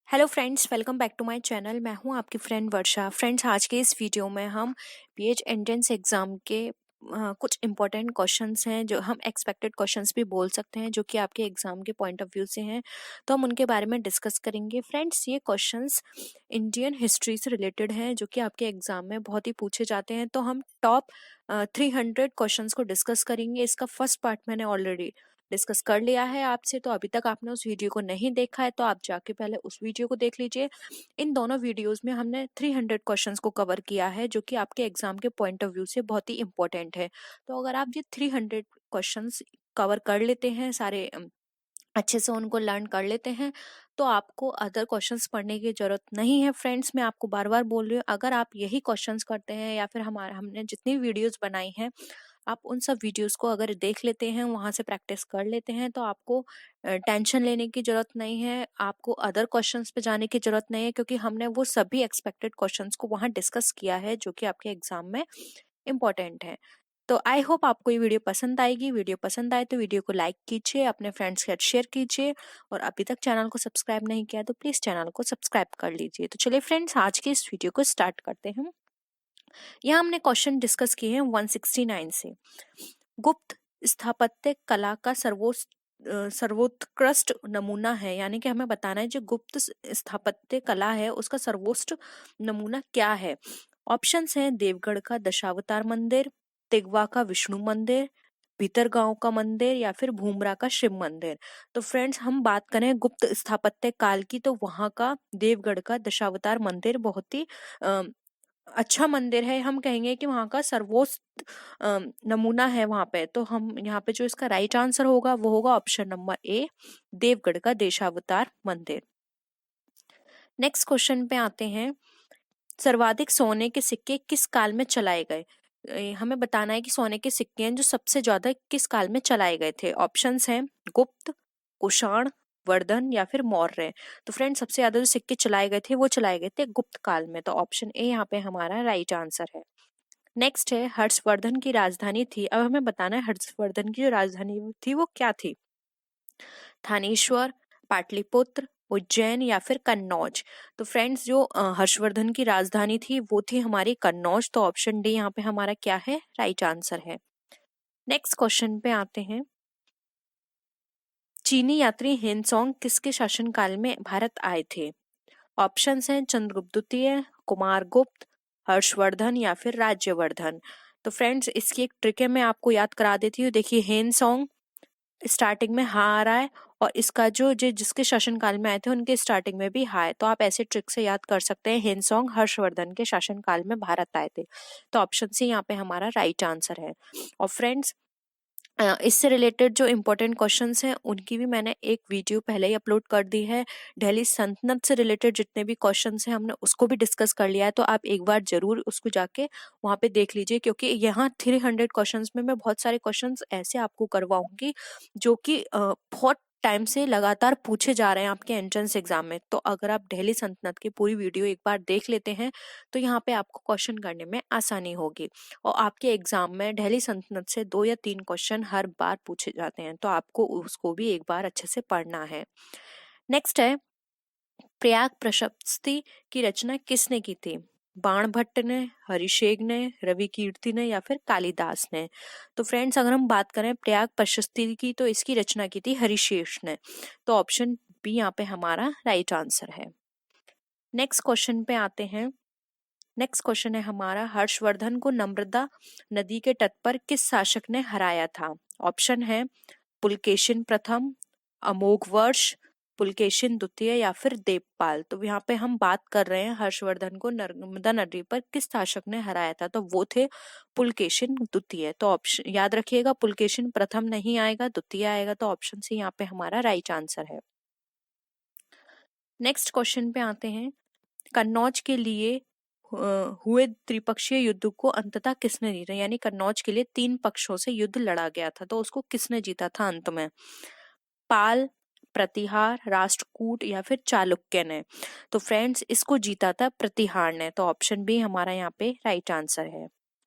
Hello friends, welcome back to my channel. मैं हूं आपकी फ्रेंड वर्षा। फ्रेंड्स, आज के इस वीडियो में हम पीएच एंट्रेंस एग्ज़ाम के कुछ इंपॉर्टेंट क्वेश्चंस हैं, जो हम एक्सपेक्टेड क्वेश्चंस भी बोल सकते हैं, जो कि आपके एग्ज़ाम के पॉइंट ऑफ व्यू से हैं, तो हम उनके बारे में डिस्कस करेंगे। फ्रेंड्स, ये क्वेश्चंस इंडियन हिस्ट्री से रिलेटेड हैं, जो कि आपके एग्ज़ाम में बहुत ही पूछे जाते हैं। तो हम टॉप 300 क्वेश्चंस को डिस्कस करेंगे। इसका फर्स्ट पार्ट मैंने ऑलरेडी डिस्कस कर लिया है आपसे, तो अभी तक आपने उस वीडियो को नहीं देखा है तो आप जाके पहले उस वीडियो को देख लीजिए। इन दोनों वीडियोस में हमने 300 क्वेश्चंस को कवर किया है, जो कि आपके एग्जाम के पॉइंट ऑफ व्यू से बहुत ही इंपॉर्टेंट है। तो अगर आप ये 300 क्वेश्चंस कवर कर लेते हैं, सारे अच्छे से उनको लर्न कर लेते हैं, तो आपको अदर क्वेश्चंस पढ़ने की जरूरत नहीं है। फ्रेंड्स, मैं आपको बार बार बोल रही हूँ, अगर आप यही क्वेश्चंस करते हैं या फिर हमने जितनी वीडियोस बनाई हैं, आप उन सब वीडियोस को अगर देख लेते हैं, वहां से प्रैक्टिस कर लेते हैं, तो आपको टेंशन लेने की जरूरत नहीं है, आपको अदर क्वेश्चंस पे जाने की जरूरत नहीं है, क्योंकि हमने वो सभी एक्सपेक्टेड क्वेश्चंस को वहां डिस्कस किया है, जो कि आपके एग्जाम में इम्पोर्टेंट है। तो आई होप आपको ये वीडियो पसंद आएगी। वीडियो पसंद आए तो वीडियो को लाइक कीजिए, अपने फ्रेंड्स के साथ शेयर कीजिए, और अभी तक चैनल को सब्सक्राइब नहीं किया तो प्लीज चैनल को सब्सक्राइब कर लीजिए। तो चलिए फ्रेंड्स, आज के इस वीडियो को स्टार्ट करते हैं। यहाँ हमने क्वेश्चन डिस्कस किए हैं 169 से। गुप्त स्थापत्य कला का सर्वोत्कृष्ट नमूना है, यानी कि हमें बताना है जो गुप्त स्थापत्य कला है उसका सर्वोत्कृष्ट नमूना क्या है। ऑप्शंस हैं देवगढ़ का दशावतार मंदिर, तिगवा का विष्णु मंदिर, भीतरगांव का मंदिर, या फिर भूमरा का शिव मंदिर। तो फ्रेंड्स, हम बात करें गुप्त स्थापत्य काल की, तो वहां का देवगढ़ का दशावतार मंदिर बहुत ही अच्छा मंदिर है। हम कहेंगे कि वहाँ का सर्वोच्च नमूना है वहां पे। तो हम यहाँ पे जो इसका राइट आंसर होगा वो होगा ऑप्शन नंबर ए, देवगढ़ का देशावतार मंदिर। नेक्स्ट क्वेश्चन पे आते हैं। सर्वाधिक सोने के सिक्के किस काल में चलाए गए? हमें बताना है कि सोने के सिक्के हैं जो सबसे ज्यादा किस काल में चलाए गए थे। ऑप्शंस हैं गुप्त, कुषाण, वर्धन, या फिर मौर्य। तो फ्रेंड, सबसे ज्यादा जो सिक्के चलाए गए थे वो चलाए गए थे गुप्त काल में। तो ऑप्शन ए यहाँ पे हमारा राइट आंसर है। नेक्स्ट है हर्षवर्धन की राजधानी थी। अब हमें बताना है हर्षवर्धन की जो राजधानी थी वो क्या थी। थानेश्वर, पाटलिपुत्र, उज्जैन, या फिर कन्नौज। तो फ्रेंड्स, जो हर्षवर्धन की राजधानी थी वो थी हमारी कन्नौज। तो ऑप्शन डी यहाँ पे हमारा क्या है, राइट आंसर है। नेक्स्ट क्वेश्चन पे आते हैं। चीनी यात्री हेनसोंग किसके शासनकाल में भारत आए थे? ऑप्शंस हैं चंद्रगुप्त द्वितीय, कुमारगुप्त, हर्षवर्धन, या फिर राज्यवर्धन। तो फ्रेंड्स, इसकी एक ट्रिक है, मैं आपको याद करा देती हूँ। देखिए, हेनसोंग स्टार्टिंग में हा आ रहा है, और इसका जो जिसके शासनकाल में आए थे उनके स्टार्टिंग में भी हा है। तो आप ऐसे ट्रिक से याद कर सकते हैं, हेनसोंग हर्षवर्धन के शासनकाल में भारत आए थे। तो ऑप्शन सी यहाँ पे हमारा राइट आंसर है। और फ्रेंड्स, इससे रिलेटेड जो इम्पोर्टेंट क्वेश्चंस हैं उनकी भी मैंने एक वीडियो पहले ही अपलोड कर दी है। दिल्ली सल्तनत से रिलेटेड जितने भी क्वेश्चंस हैं हमने उसको भी डिस्कस कर लिया है। तो आप एक बार जरूर उसको जाके वहाँ पे देख लीजिए, क्योंकि यहाँ 300 क्वेश्चंस में मैं बहुत सारे क्वेश्चंस ऐसे आपको करवाऊंगी जो कि बहुत टाइम से लगातार पूछे जा रहे हैं आपके एंट्रेंस एग्जाम में। तो अगर आप दिल्ली सल्तनत की पूरी वीडियो एक बार देख लेते हैं तो यहाँ पे आपको क्वेश्चन करने में आसानी होगी। और आपके एग्जाम में दिल्ली सल्तनत से 2 या 3 क्वेश्चन हर बार पूछे जाते हैं, तो आपको उसको भी एक बार अच्छे से पढ़ना है। नेक्स्ट है, प्रयाग प्रशस्ति की रचना किसने की थी? बाणभट्ट ने, हरिशेग ने, रवि कीर्ति ने, या फिर कालिदास ने। तो फ्रेंड्स, अगर हम बात करें प्रयाग प्रशस्ति की, तो इसकी रचना की थी हरिशेष ने। तो ऑप्शन बी यहाँ पे हमारा राइट आंसर है। नेक्स्ट क्वेश्चन पे आते हैं। नेक्स्ट क्वेश्चन है हमारा, हर्षवर्धन को नर्मदा नदी के तट पर किस शासक ने हराया था? ऑप्शन है पुलकेशिन प्रथम, अमोघवर्ष, पुलकेशिन द्वितीय, या फिर देवपाल। तो यहाँ पे हम बात कर रहे हैं हर्षवर्धन को नर्मदा नदी पर किस शासक ने हराया था, तो वो थे पुलकेशिन द्वितीय। तो ऑप्शन याद रखिएगा, पुलकेशिन प्रथम नहीं आएगा, द्वितीय आएगा। तो ऑप्शन सी यहाँ पे हमारा राइट आंसर है। नेक्स्ट क्वेश्चन पे आते हैं। कन्नौज के लिए हुए त्रिपक्षीय युद्ध को अंततः किसने जीता? यानी कन्नौज के लिए 3 पक्षों से युद्ध लड़ा गया था, तो उसको किसने जीता था अंत में? पाल, प्रतिहार, राष्ट्रकूट, या फिर चालुक्य ने। तो फ्रेंड्स, इसको जीता था प्रतिहार ने। तो ऑप्शन बी हमारा यहाँ पे राइट आंसर है।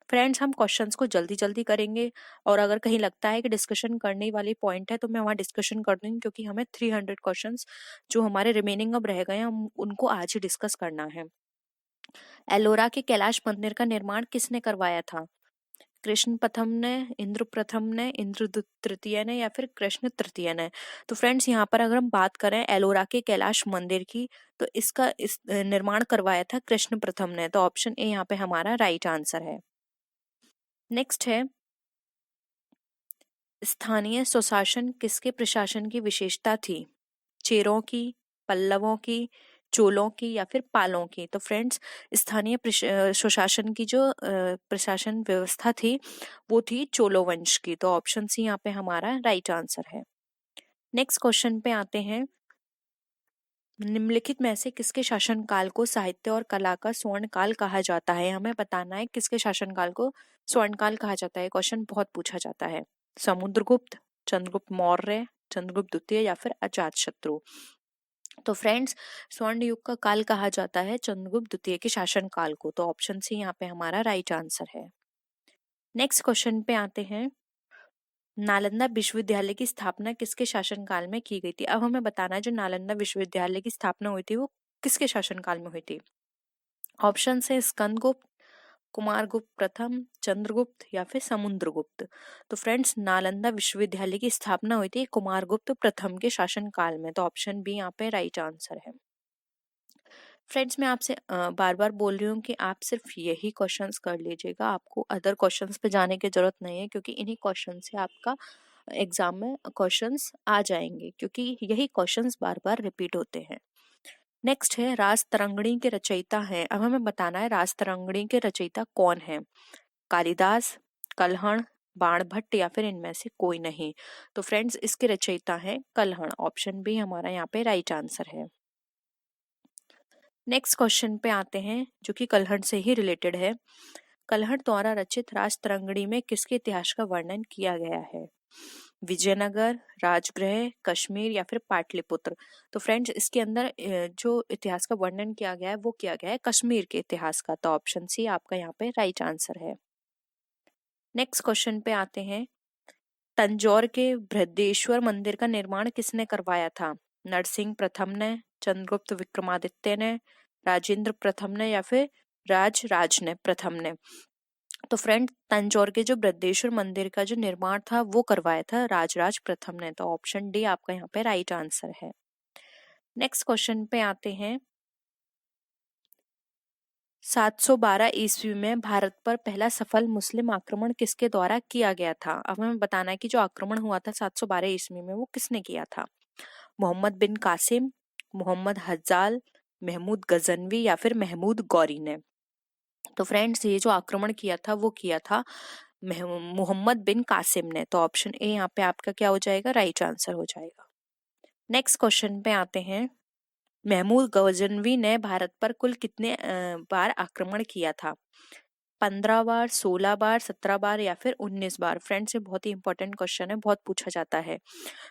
फ्रेंड्स हम क्वेश्चंस को जल्दी जल्दी करेंगे, और अगर कहीं लगता है कि डिस्कशन करने वाली पॉइंट है तो मैं वहाँ डिस्कशन कर दूंगी, क्योंकि हमें 300 क्वेश्चंस जो हमारे रिमेनिंग अब रह गए हैं हम उनको आज ही डिस्कस करना है। एलोरा के कैलाश मंदिर का निर्माण किसने करवाया था? कृष्ण प्रथम ने, इंद्र प्रथम ने, इंद्र तृतीय ने, या फिर कृष्ण तृतीय ने? तो फ्रेंड्स यहाँ पर अगर हम बात करें एलोरा के कैलाश मंदिर की, तो इसका निर्माण करवाया था कृष्ण प्रथम ने। तो ऑप्शन ए यहाँ पे हमारा राइट आंसर है। नेक्स्ट है, स्थानीय स्वशासन किसके प्रशासन की विशेषता थी? चेरों की, पल्लवों की, चोलों की, या फिर पालों की? तो फ्रेंड्स स्थानीय स्वशासन की जो प्रशासन व्यवस्था थी वो थी चोलो वंश की। तो ऑप्शन सी यहाँ पे हमारा राइट आंसर है। नेक्स्ट क्वेश्चन पे आते हैं, निम्नलिखित में से किसके शासनकाल को साहित्य और कला का स्वर्णकाल कहा जाता है? हमें बताना है किसके शासनकाल को स्वर्णकाल कहा जाता है। क्वेश्चन बहुत पूछा जाता है। समुद्रगुप्त, चंद्रगुप्त मौर्य, चंद्रगुप्त द्वितीय, या फिर अजातशत्रु? तो फ्रेंड्स स्वर्ण युग का काल कहा जाता है चंद्रगुप्त द्वितीय के शासनकाल को। तो ऑप्शन सी यहाँ पे हमारा राइट आंसर है। नेक्स्ट क्वेश्चन पे आते हैं, नालंदा विश्वविद्यालय की स्थापना किसके शासनकाल में की गई थी? अब हमें बताना है जो नालंदा विश्वविद्यालय की स्थापना हुई थी वो किसके शासनकाल में हुई थी? ऑप्शन है स्कंदगुप्त, कुमारगुप्त प्रथम, चंद्रगुप्त, या फिर समुद्रगुप्त? तो फ्रेंड्स नालंदा विश्वविद्यालय की स्थापना हुई थी कुमारगुप्त प्रथम के शासनकाल में। तो ऑप्शन बी यहाँ पे राइट आंसर है। फ्रेंड्स मैं आपसे बार बार बोल रही हूँ कि आप सिर्फ यही क्वेश्चंस कर लीजिएगा, आपको अदर क्वेश्चंस पे जाने की जरूरत नहीं है, क्योंकि इन्हीं क्वेश्चन से आपका एग्जाम में क्वेश्चंस आ जाएंगे, क्योंकि यही क्वेश्चंस बार बार रिपीट होते हैं। नेक्स्ट है, रास तरंगिणी के रचयिता हैं। अब हमें बताना है रास तरंगिणी के रचयिता कौन है? कालिदास, कलहण, बाणभट्ट, या फिर इनमें से कोई नहीं? तो फ्रेंड्स इसके रचयिता हैं कलहण। ऑप्शन बी हमारा यहाँ पे राइट आंसर है। नेक्स्ट क्वेश्चन पे आते हैं जो कि कलहण से ही रिलेटेड है। कलहण द्वारा रचित राज तरंगिणी में किसके इतिहास का वर्णन किया गया है? विजयनगर, राजगृह, कश्मीर, या फिर पाटलिपुत्र? तो फ्रेंड्स इसके अंदर जो इतिहास का वर्णन किया गया है वो किया गया है कश्मीर के इतिहास का। तो ऑप्शन सी आपका यहाँ पे राइट आंसर है। नेक्स्ट क्वेश्चन पे आते हैं, तंजौर के बृहदेश्वर मंदिर का निर्माण किसने करवाया था? नरसिंह प्रथम ने, चंद्रगुप्त विक्रमादित्य ने, राजेंद्र प्रथम ने, या फिर राज ने प्रथम ने? तो फ्रेंड तंजौर के जो बृहदेश्वर मंदिर का जो निर्माण था वो करवाया था राज प्रथम ने। तो ऑप्शन डी आपका यहाँ पे राइट आंसर है। नेक्स्ट क्वेश्चन पे आते हैं, 712 ईस्वी में भारत पर पहला सफल मुस्लिम आक्रमण किसके द्वारा किया गया था? अब हमें बताना है कि जो आक्रमण हुआ था 712 ईस्वी में वो किसने किया था? मोहम्मद बिन कासिम, मोहम्मद हज्जाल, महमूद गजनवी, या फिर महमूद गौरी ने? तो फ्रेंड्स ये जो आक्रमण किया था वो किया था मोहम्मद बिन कासिम ने। तो ऑप्शन ए यहाँ पे आपका क्या हो जाएगा? राइट आंसर हो जाएगा। नेक्स्ट क्वेश्चन पे आते हैं, महमूद गजनवी ने भारत पर कुल कितने बार आक्रमण किया था? 15 बार, 16 बार, 17 बार, या फिर 19 बार? फ्रेंड्स ये बहुत ही इंपॉर्टेंट क्वेश्चन है, बहुत पूछा जाता है।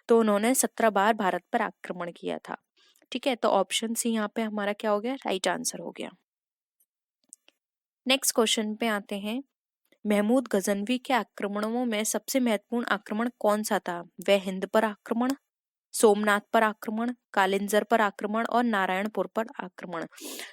तो उन्होंने 17 बार भारत पर आक्रमण किया था। ठीक है, तो ऑप्शन सी यहाँ पे हमारा क्या हो गया? राइट आंसर हो गया। नेक्स्ट क्वेश्चन पे आते हैं, महमूद गजनवी के आक्रमणों में सबसे महत्वपूर्ण आक्रमण कौन सा था? वह हिंद पर आक्रमण, सोमनाथ पर आक्रमण, कालिंजर पर आक्रमण, और नारायणपुर पर आक्रमण?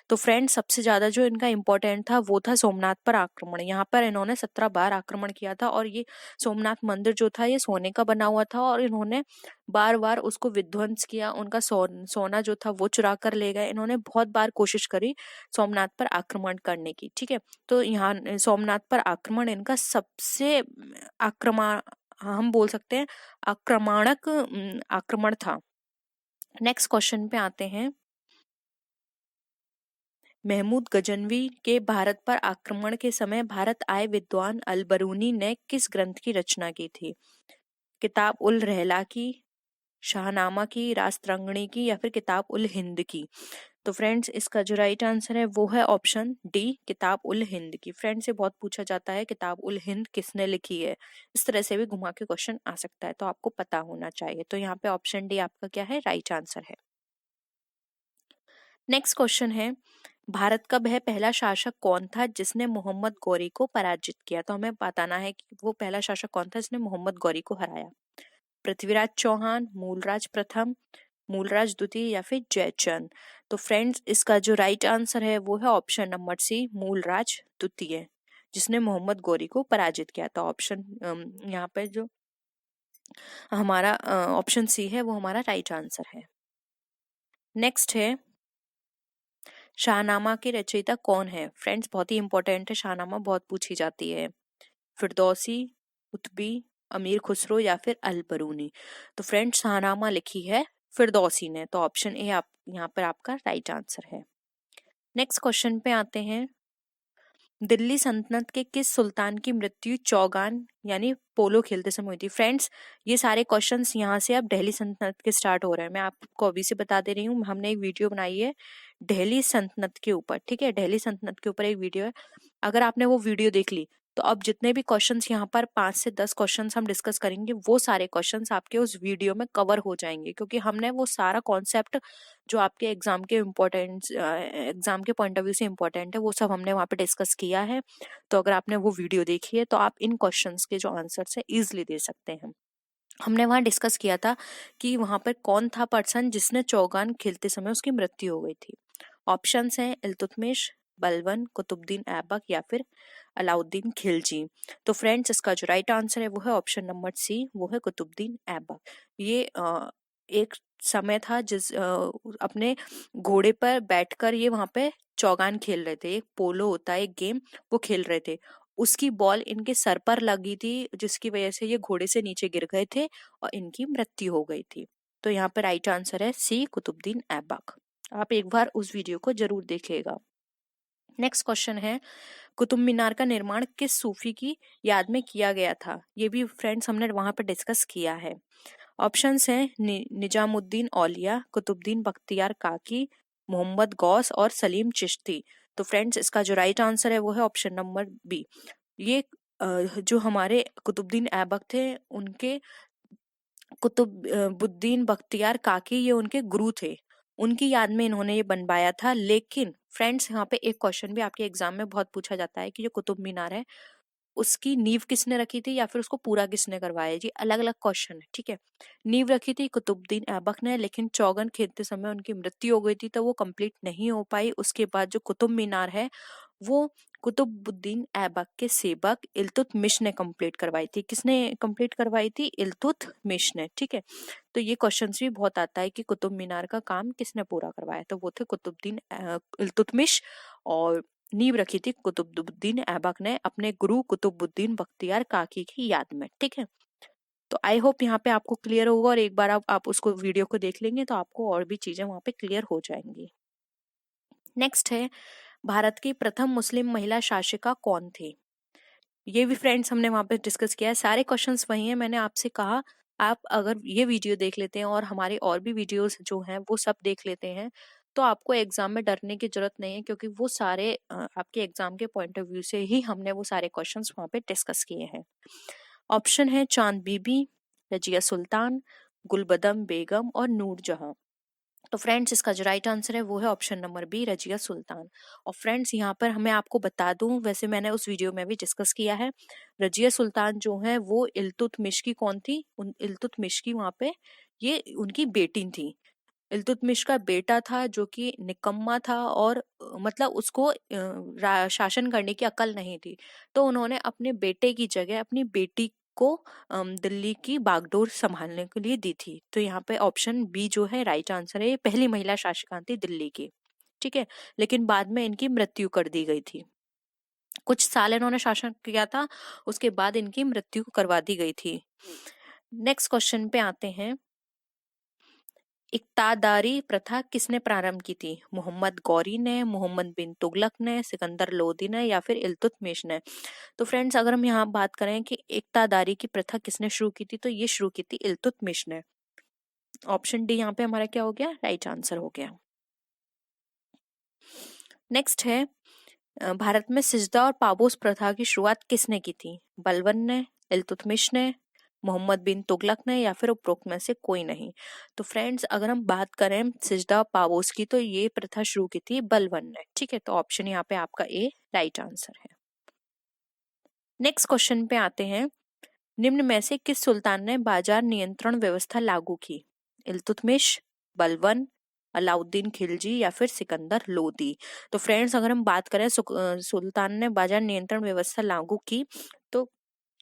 तो फ्रेंड सबसे ज्यादा जो इनका इम्पोर्टेंट था वो था सोमनाथ पर आक्रमण। यहाँ पर इन्होंने 17 बार आक्रमण किया था, और ये सोमनाथ मंदिर जो था ये सोने का बना हुआ था, और इन्होंने बार बार उसको विध्वंस किया, उनका सोना जो था वो चुरा कर ले गए। इन्होंने बहुत बार कोशिश करी सोमनाथ पर आक्रमण करने की। ठीक है, तो यहाँ सोमनाथ पर आक्रमण इनका सबसे आक्रमण, हम बोल सकते हैं आक्रमणक आक्रमण था। नेक्स्ट क्वेश्चन पे आते हैं, महमूद गजनवी के भारत पर आक्रमण के समय भारत आए विद्वान अल बरूनी ने किस ग्रंथ की रचना की थी? किताब उल रहला की, शाहनामा की, रास्तरंगिणी की, या फिर किताब उल हिंद की? तो फ्रेंड्स इसका जो राइट आंसर है वो है ऑप्शन डी, किताब उल हिंद की। फ्रेंड्स ये बहुत पूछा जाता है किताब उल हिंद किसने लिखी है, इस तरह से भी घुमा के क्वेश्चन आ सकता है, तो आपको पता होना चाहिए। तो यहाँ पे ऑप्शन डी आपका क्या है? राइट आंसर है। नेक्स्ट क्वेश्चन है, भारत का वह पहला शासक कौन था जिसने मोहम्मद गौरी को पराजित किया? तो हमें बताना है कि वो पहला शासक कौन था जिसने मोहम्मद गौरी को हराया। पृथ्वीराज चौहान, मूलराज प्रथम, मूलराज द्वितीय या फिर जयचंद? तो फ्रेंड्स, इसका जो राइट आंसर है वो है ऑप्शन नंबर सी, मूलराज द्वितीय, जिसने मोहम्मद गौरी को पराजित किया। तो ऑप्शन यहाँ पे जो हमारा ऑप्शन सी है वो हमारा राइट आंसर है। नेक्स्ट है, शाहनामा के रचयिता कौन है? फ्रेंड्स, बहुत ही इंपॉर्टेंट है, शाहनामा बहुत पूछी जाती है। फिरदौसी, कुतबी, अमीर खुसरो या फिर अल बरूनी? तो फ्रेंड्स, शाहनामा लिखी है फिरदौसी ने, तो ऑप्शन ए आप यहाँ पर आपका राइट आंसर है। नेक्स्ट क्वेश्चन पे आते हैं, दिल्ली सल्तनत के किस सुल्तान की मृत्यु चौगान यानी पोलो खेलते समय हुई थी? फ्रेंड्स, ये सारे क्वेश्चंस यहाँ से अब दिल्ली सल्तनत के स्टार्ट हो रहे हैं। मैं आपको अभी से बता दे रही हूँ, हमने एक वीडियो बनाई है दिल्ली सल्तनत के ऊपर, ठीक है, दिल्ली सल्तनत के ऊपर एक वीडियो है। अगर आपने वो वीडियो देख ली तो अब जितने भी क्वेश्चंस यहाँ पर 5 से 10 क्वेश्चंस हम डिस्कस करेंगे, वो सारे क्वेश्चंस आपके उस वीडियो में कवर हो जाएंगे, क्योंकि हमने वो सारा कॉन्सेप्ट जो आपके एग्जाम के इम्पोर्टेंट एग्जाम के पॉइंट ऑफ व्यू से इम्पोर्टेंट है वो सब हमने वहाँ पे डिस्कस किया है। तो अगर आपने वो वीडियो देखी है तो आप इन क्वेश्चंस के जो आंसर्स है इजिली दे सकते हैं। हमने वहाँ डिस्कस किया था कि वहाँ पर कौन था पर्सन जिसने चौगान खेलते समय उसकी मृत्यु हो गई थी। ऑप्शंस हैं इल्तुतमिश, बलबन, कुतुबुद्दीन ऐबक या फिर अलाउद्दीन खिलजी। तो फ्रेंड्स, इसका जो राइट आंसर है वो है ऑप्शन नंबर सी, वो है कुतुबुद्दीन ऐबक। ये एक समय था जिस अपने घोड़े पर बैठकर ये वहां पे चौगान खेल रहे थे, एक पोलो होता है एक गेम, वो खेल रहे थे। उसकी बॉल इनके सर पर लगी थी, जिसकी वजह से ये घोड़े से नीचे गिर गए थे और इनकी मृत्यु हो गई थी। तो यहाँ पे राइट आंसर है सी, कुतुबुद्दीन ऐबक। आप एक बार उस वीडियो को जरूर देखिएगा। नेक्स्ट क्वेश्चन है, कुतुब मीनार का निर्माण किस सूफी की याद में किया गया था? ये भी फ्रेंड्स हमने वहां पर डिस्कस किया है। ऑप्शंस हैं निजामुद्दीन औलिया, कुतुबुद्दीन बख्तियार काकी, मोहम्मद गौस और सलीम चिश्ती। तो फ्रेंड्स, इसका जो राइट आंसर है वो है ऑप्शन नंबर बी। ये जो हमारे कुतुबुद्दीन ऐबक थे, उनके कुतुबुद्दीन बख्तियार काकी ये उनके गुरु थे, उनकी याद में इन्होंने ये बनवाया था। लेकिन फ्रेंड्स, यहाँ पे एक क्वेश्चन भी आपके एग्जाम में बहुत पूछा जाता है कि जो कुतुब मीनार है उसकी नींव किसने रखी थी या फिर उसको पूरा किसने करवाया? जी, अलग अलग क्वेश्चन है, ठीक है। नींव रखी थी कुतुबुद्दीन ऐबक ने, लेकिन चौगन खेलते समय उनकी मृत्यु हो गई थी तो वो कंप्लीट नहीं हो पाई। उसके बाद जो कुतुब मीनार है वो कुतुबुद्दीन ऐबक के सेवक इल्तुतमिश ने कंप्लीट करवाई थी। किसने कंप्लीट करवाई थी? इल्तुतमिश ने, ठीक है। तो ये क्वेश्चन भी बहुत आता है कि कुतुब मीनार का काम किसने पूरा करवाया, तो वो थे कुतुबुद्दीन इल्तुतमिश, और नींव रखी थी कुतुबुद्दीन ऐबक ने अपने गुरु कुतुबुद्दीन बख्तियार काकी की याद में, ठीक है। तो आई होप यहाँ पे आपको क्लियर होगा, और एक बार आप उसको वीडियो को देख लेंगे तो आपको और भी चीजें वहां पे क्लियर हो जाएंगी। नेक्स्ट है, भारत की प्रथम मुस्लिम महिला शासिका कौन थी? ये भी फ्रेंड्स हमने वहां पे डिस्कस किया है। सारे क्वेश्चंस वही हैं। मैंने आपसे कहा आप अगर ये वीडियो देख लेते हैं और हमारे और भी वीडियोस जो हैं वो सब देख लेते हैं तो आपको एग्जाम में डरने की जरूरत नहीं है, क्योंकि वो सारे आपके एग्जाम के पॉइंट ऑफ व्यू से ही हमने वो सारे क्वेश्चंस वहां पे डिस्कस किए हैं। ऑप्शन है चांद बीबी, रजिया सुल्तान, गुलबदम बेगम और नूरजहां। तो फ्रेंड्स, इसका जो राइट आंसर है वो है option number B, Razia Sultan. और फ्रेंड्स, यहाँ पर हमें आपको बता दूं, वैसे मैंने उस वीडियो में भी डिस्कस किया है, रजिया सुल्तान जो है वो इल्तुतमिश की कौन थी? इल्तुतमिश की वहां पे ये उनकी बेटी थी। इल्तुतमिश का बेटा था जो कि निकम्मा था, और मतलब उसको शासन करने की अकल नहीं थी, तो उन्होंने अपने बेटे की जगह अपनी बेटी को दिल्ली की बागडोर संभालने के लिए दी थी। तो यहाँ पे ऑप्शन बी जो है राइट आंसर है, ये पहली महिला शासिका थी दिल्ली की, ठीक है। लेकिन बाद में इनकी मृत्यु कर दी गई थी। कुछ साल इन्होंने शासन किया था, उसके बाद इनकी मृत्यु करवा दी गई थी। नेक्स्ट क्वेश्चन पे आते हैं, इक्तादारी प्रथा किसने प्रारंभ की थी? मोहम्मद गौरी ने, मोहम्मद बिन तुगलक ने, सिकंदर लोदी ने या फिर इल्तुतमिश ने? तो फ्रेंड्स, अगर हम यहाँ बात करें कि इक्तादारी की प्रथा किसने शुरू की थी, तो ये शुरू की थी इल्तुतमिश ने। ऑप्शन डी यहाँ पे हमारा क्या हो गया? राइट आंसर हो गया। नेक्स्ट है, भारत में सिजदा और पापोस प्रथा की शुरुआत किसने की थी? बलबन ने, इल्तुतमिश ने, मोहम्मद बिन तुगलक ने, या फिर उपरोक्त में से कोई नहीं। तो फ्रेंड्स अगर हम बात करें सिजदा पावोस की, तो ये प्रथा शुरू की थी बलबन ने। ठीक है, तो ऑप्शन यहाँ पे आपका ए राइट आंसर है। नेक्स्ट क्वेश्चन पे आते हैं, निम्न में से किस सुल्तान ने बाजार नियंत्रण व्यवस्था लागू की? इल्तुतमिश, बलबन, अलाउद्दीन खिलजी या फिर सिकंदर लोदी। तो फ्रेंड्स अगर हम बात करें सुल्तान ने बाजार नियंत्रण व्यवस्था लागू की, तो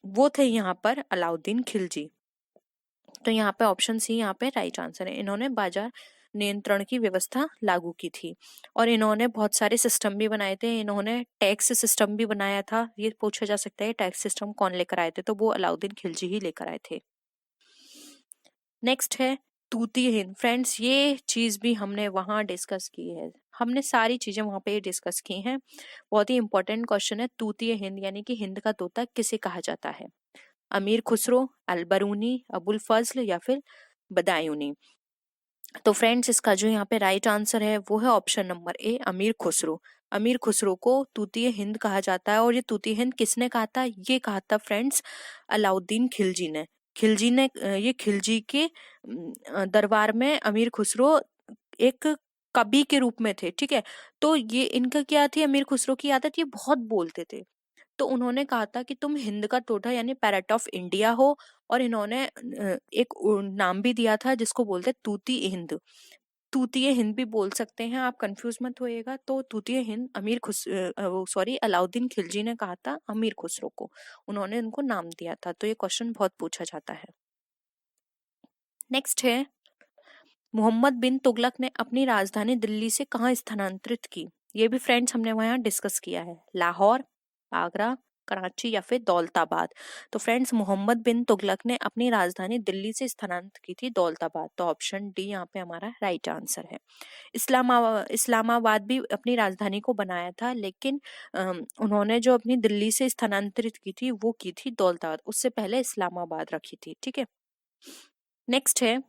वो थे यहाँ पर अलाउद्दीन खिलजी। तो यहाँ पे ऑप्शन सी यहाँ पे राइट आंसर है। इन्होंने बाजार नियंत्रण की व्यवस्था लागू की थी और इन्होंने बहुत सारे सिस्टम भी बनाए थे। इन्होंने टैक्स सिस्टम भी बनाया था। ये पूछा जा सकता है टैक्स सिस्टम कौन लेकर आए थे, तो वो अलाउद्दीन खिलजी ही लेकर आए थे। नेक्स्ट है तूती हिंद। फ्रेंड्स ये चीज भी हमने वहां डिस्कस की है, हमने सारी चीजें वहां पे डिस्कस की हैं। बहुत ही इंपॉर्टेंट क्वेश्चन है, तूतीय हिंद यानी कि हिंद का तोता किसे कहा जाता है? अमीर खुसरो, अलबरूनी, अबुल फजल या फिर बदायूनी। तो फ्रेंड्स इसका जो यहाँ पे राइट आंसर है वो है ऑप्शन नंबर ए, अमीर खुसरो। अमीर खुसरो को तूतीय हिंद कहा जाता है। और ये तूतीय हिंद किसने कहा था? ये कहा था फ्रेंड्स अलाउद्दीन खिलजी ने। खिलजी ने ये खिलजी के दरबार में अमीर खुसरो एक कवि के रूप में थे। ठीक है, तो ये इनका क्या थी, अमीर खुसरो की आदत, ये बहुत बोलते थे। तो उन्होंने कहा था कि तुम हिंद का तोता यानी पैरट ऑफ इंडिया हो। और इन्होंने एक नाम भी दिया था जिसको बोलते तूती हिंद। तूतीय हिंद भी बोल सकते हैं, आप कंफ्यूज मत होइएगा। तो तूतीय हिंद अलाउद्दीन खिलजी ने कहा था अमीर खुसरो को, उन्होंने उनको नाम दिया था। तो ये क्वेश्चन बहुत पूछा जाता है। नेक्स्ट है, मोहम्मद बिन तुगलक ने अपनी राजधानी दिल्ली से कहाँ स्थानांतरित की? ये भी फ्रेंड्स हमने वहां डिस्कस किया है। लाहौर, आगरा, कराची या फिर दौलताबाद। तो फ्रेंड्स मोहम्मद बिन तुगलक ने अपनी राजधानी दिल्ली से स्थानांतरित की थी दौलताबाद। तो ऑप्शन डी यहाँ पे हमारा राइट आंसर है। इस्लामाबाद भी अपनी राजधानी को बनाया था, लेकिन उन्होंने जो अपनी दिल्ली से स्थानांतरित की थी वो की थी दौलताबाद, उससे पहले इस्लामाबाद रखी थी। ठीक है, नेक्स्ट है,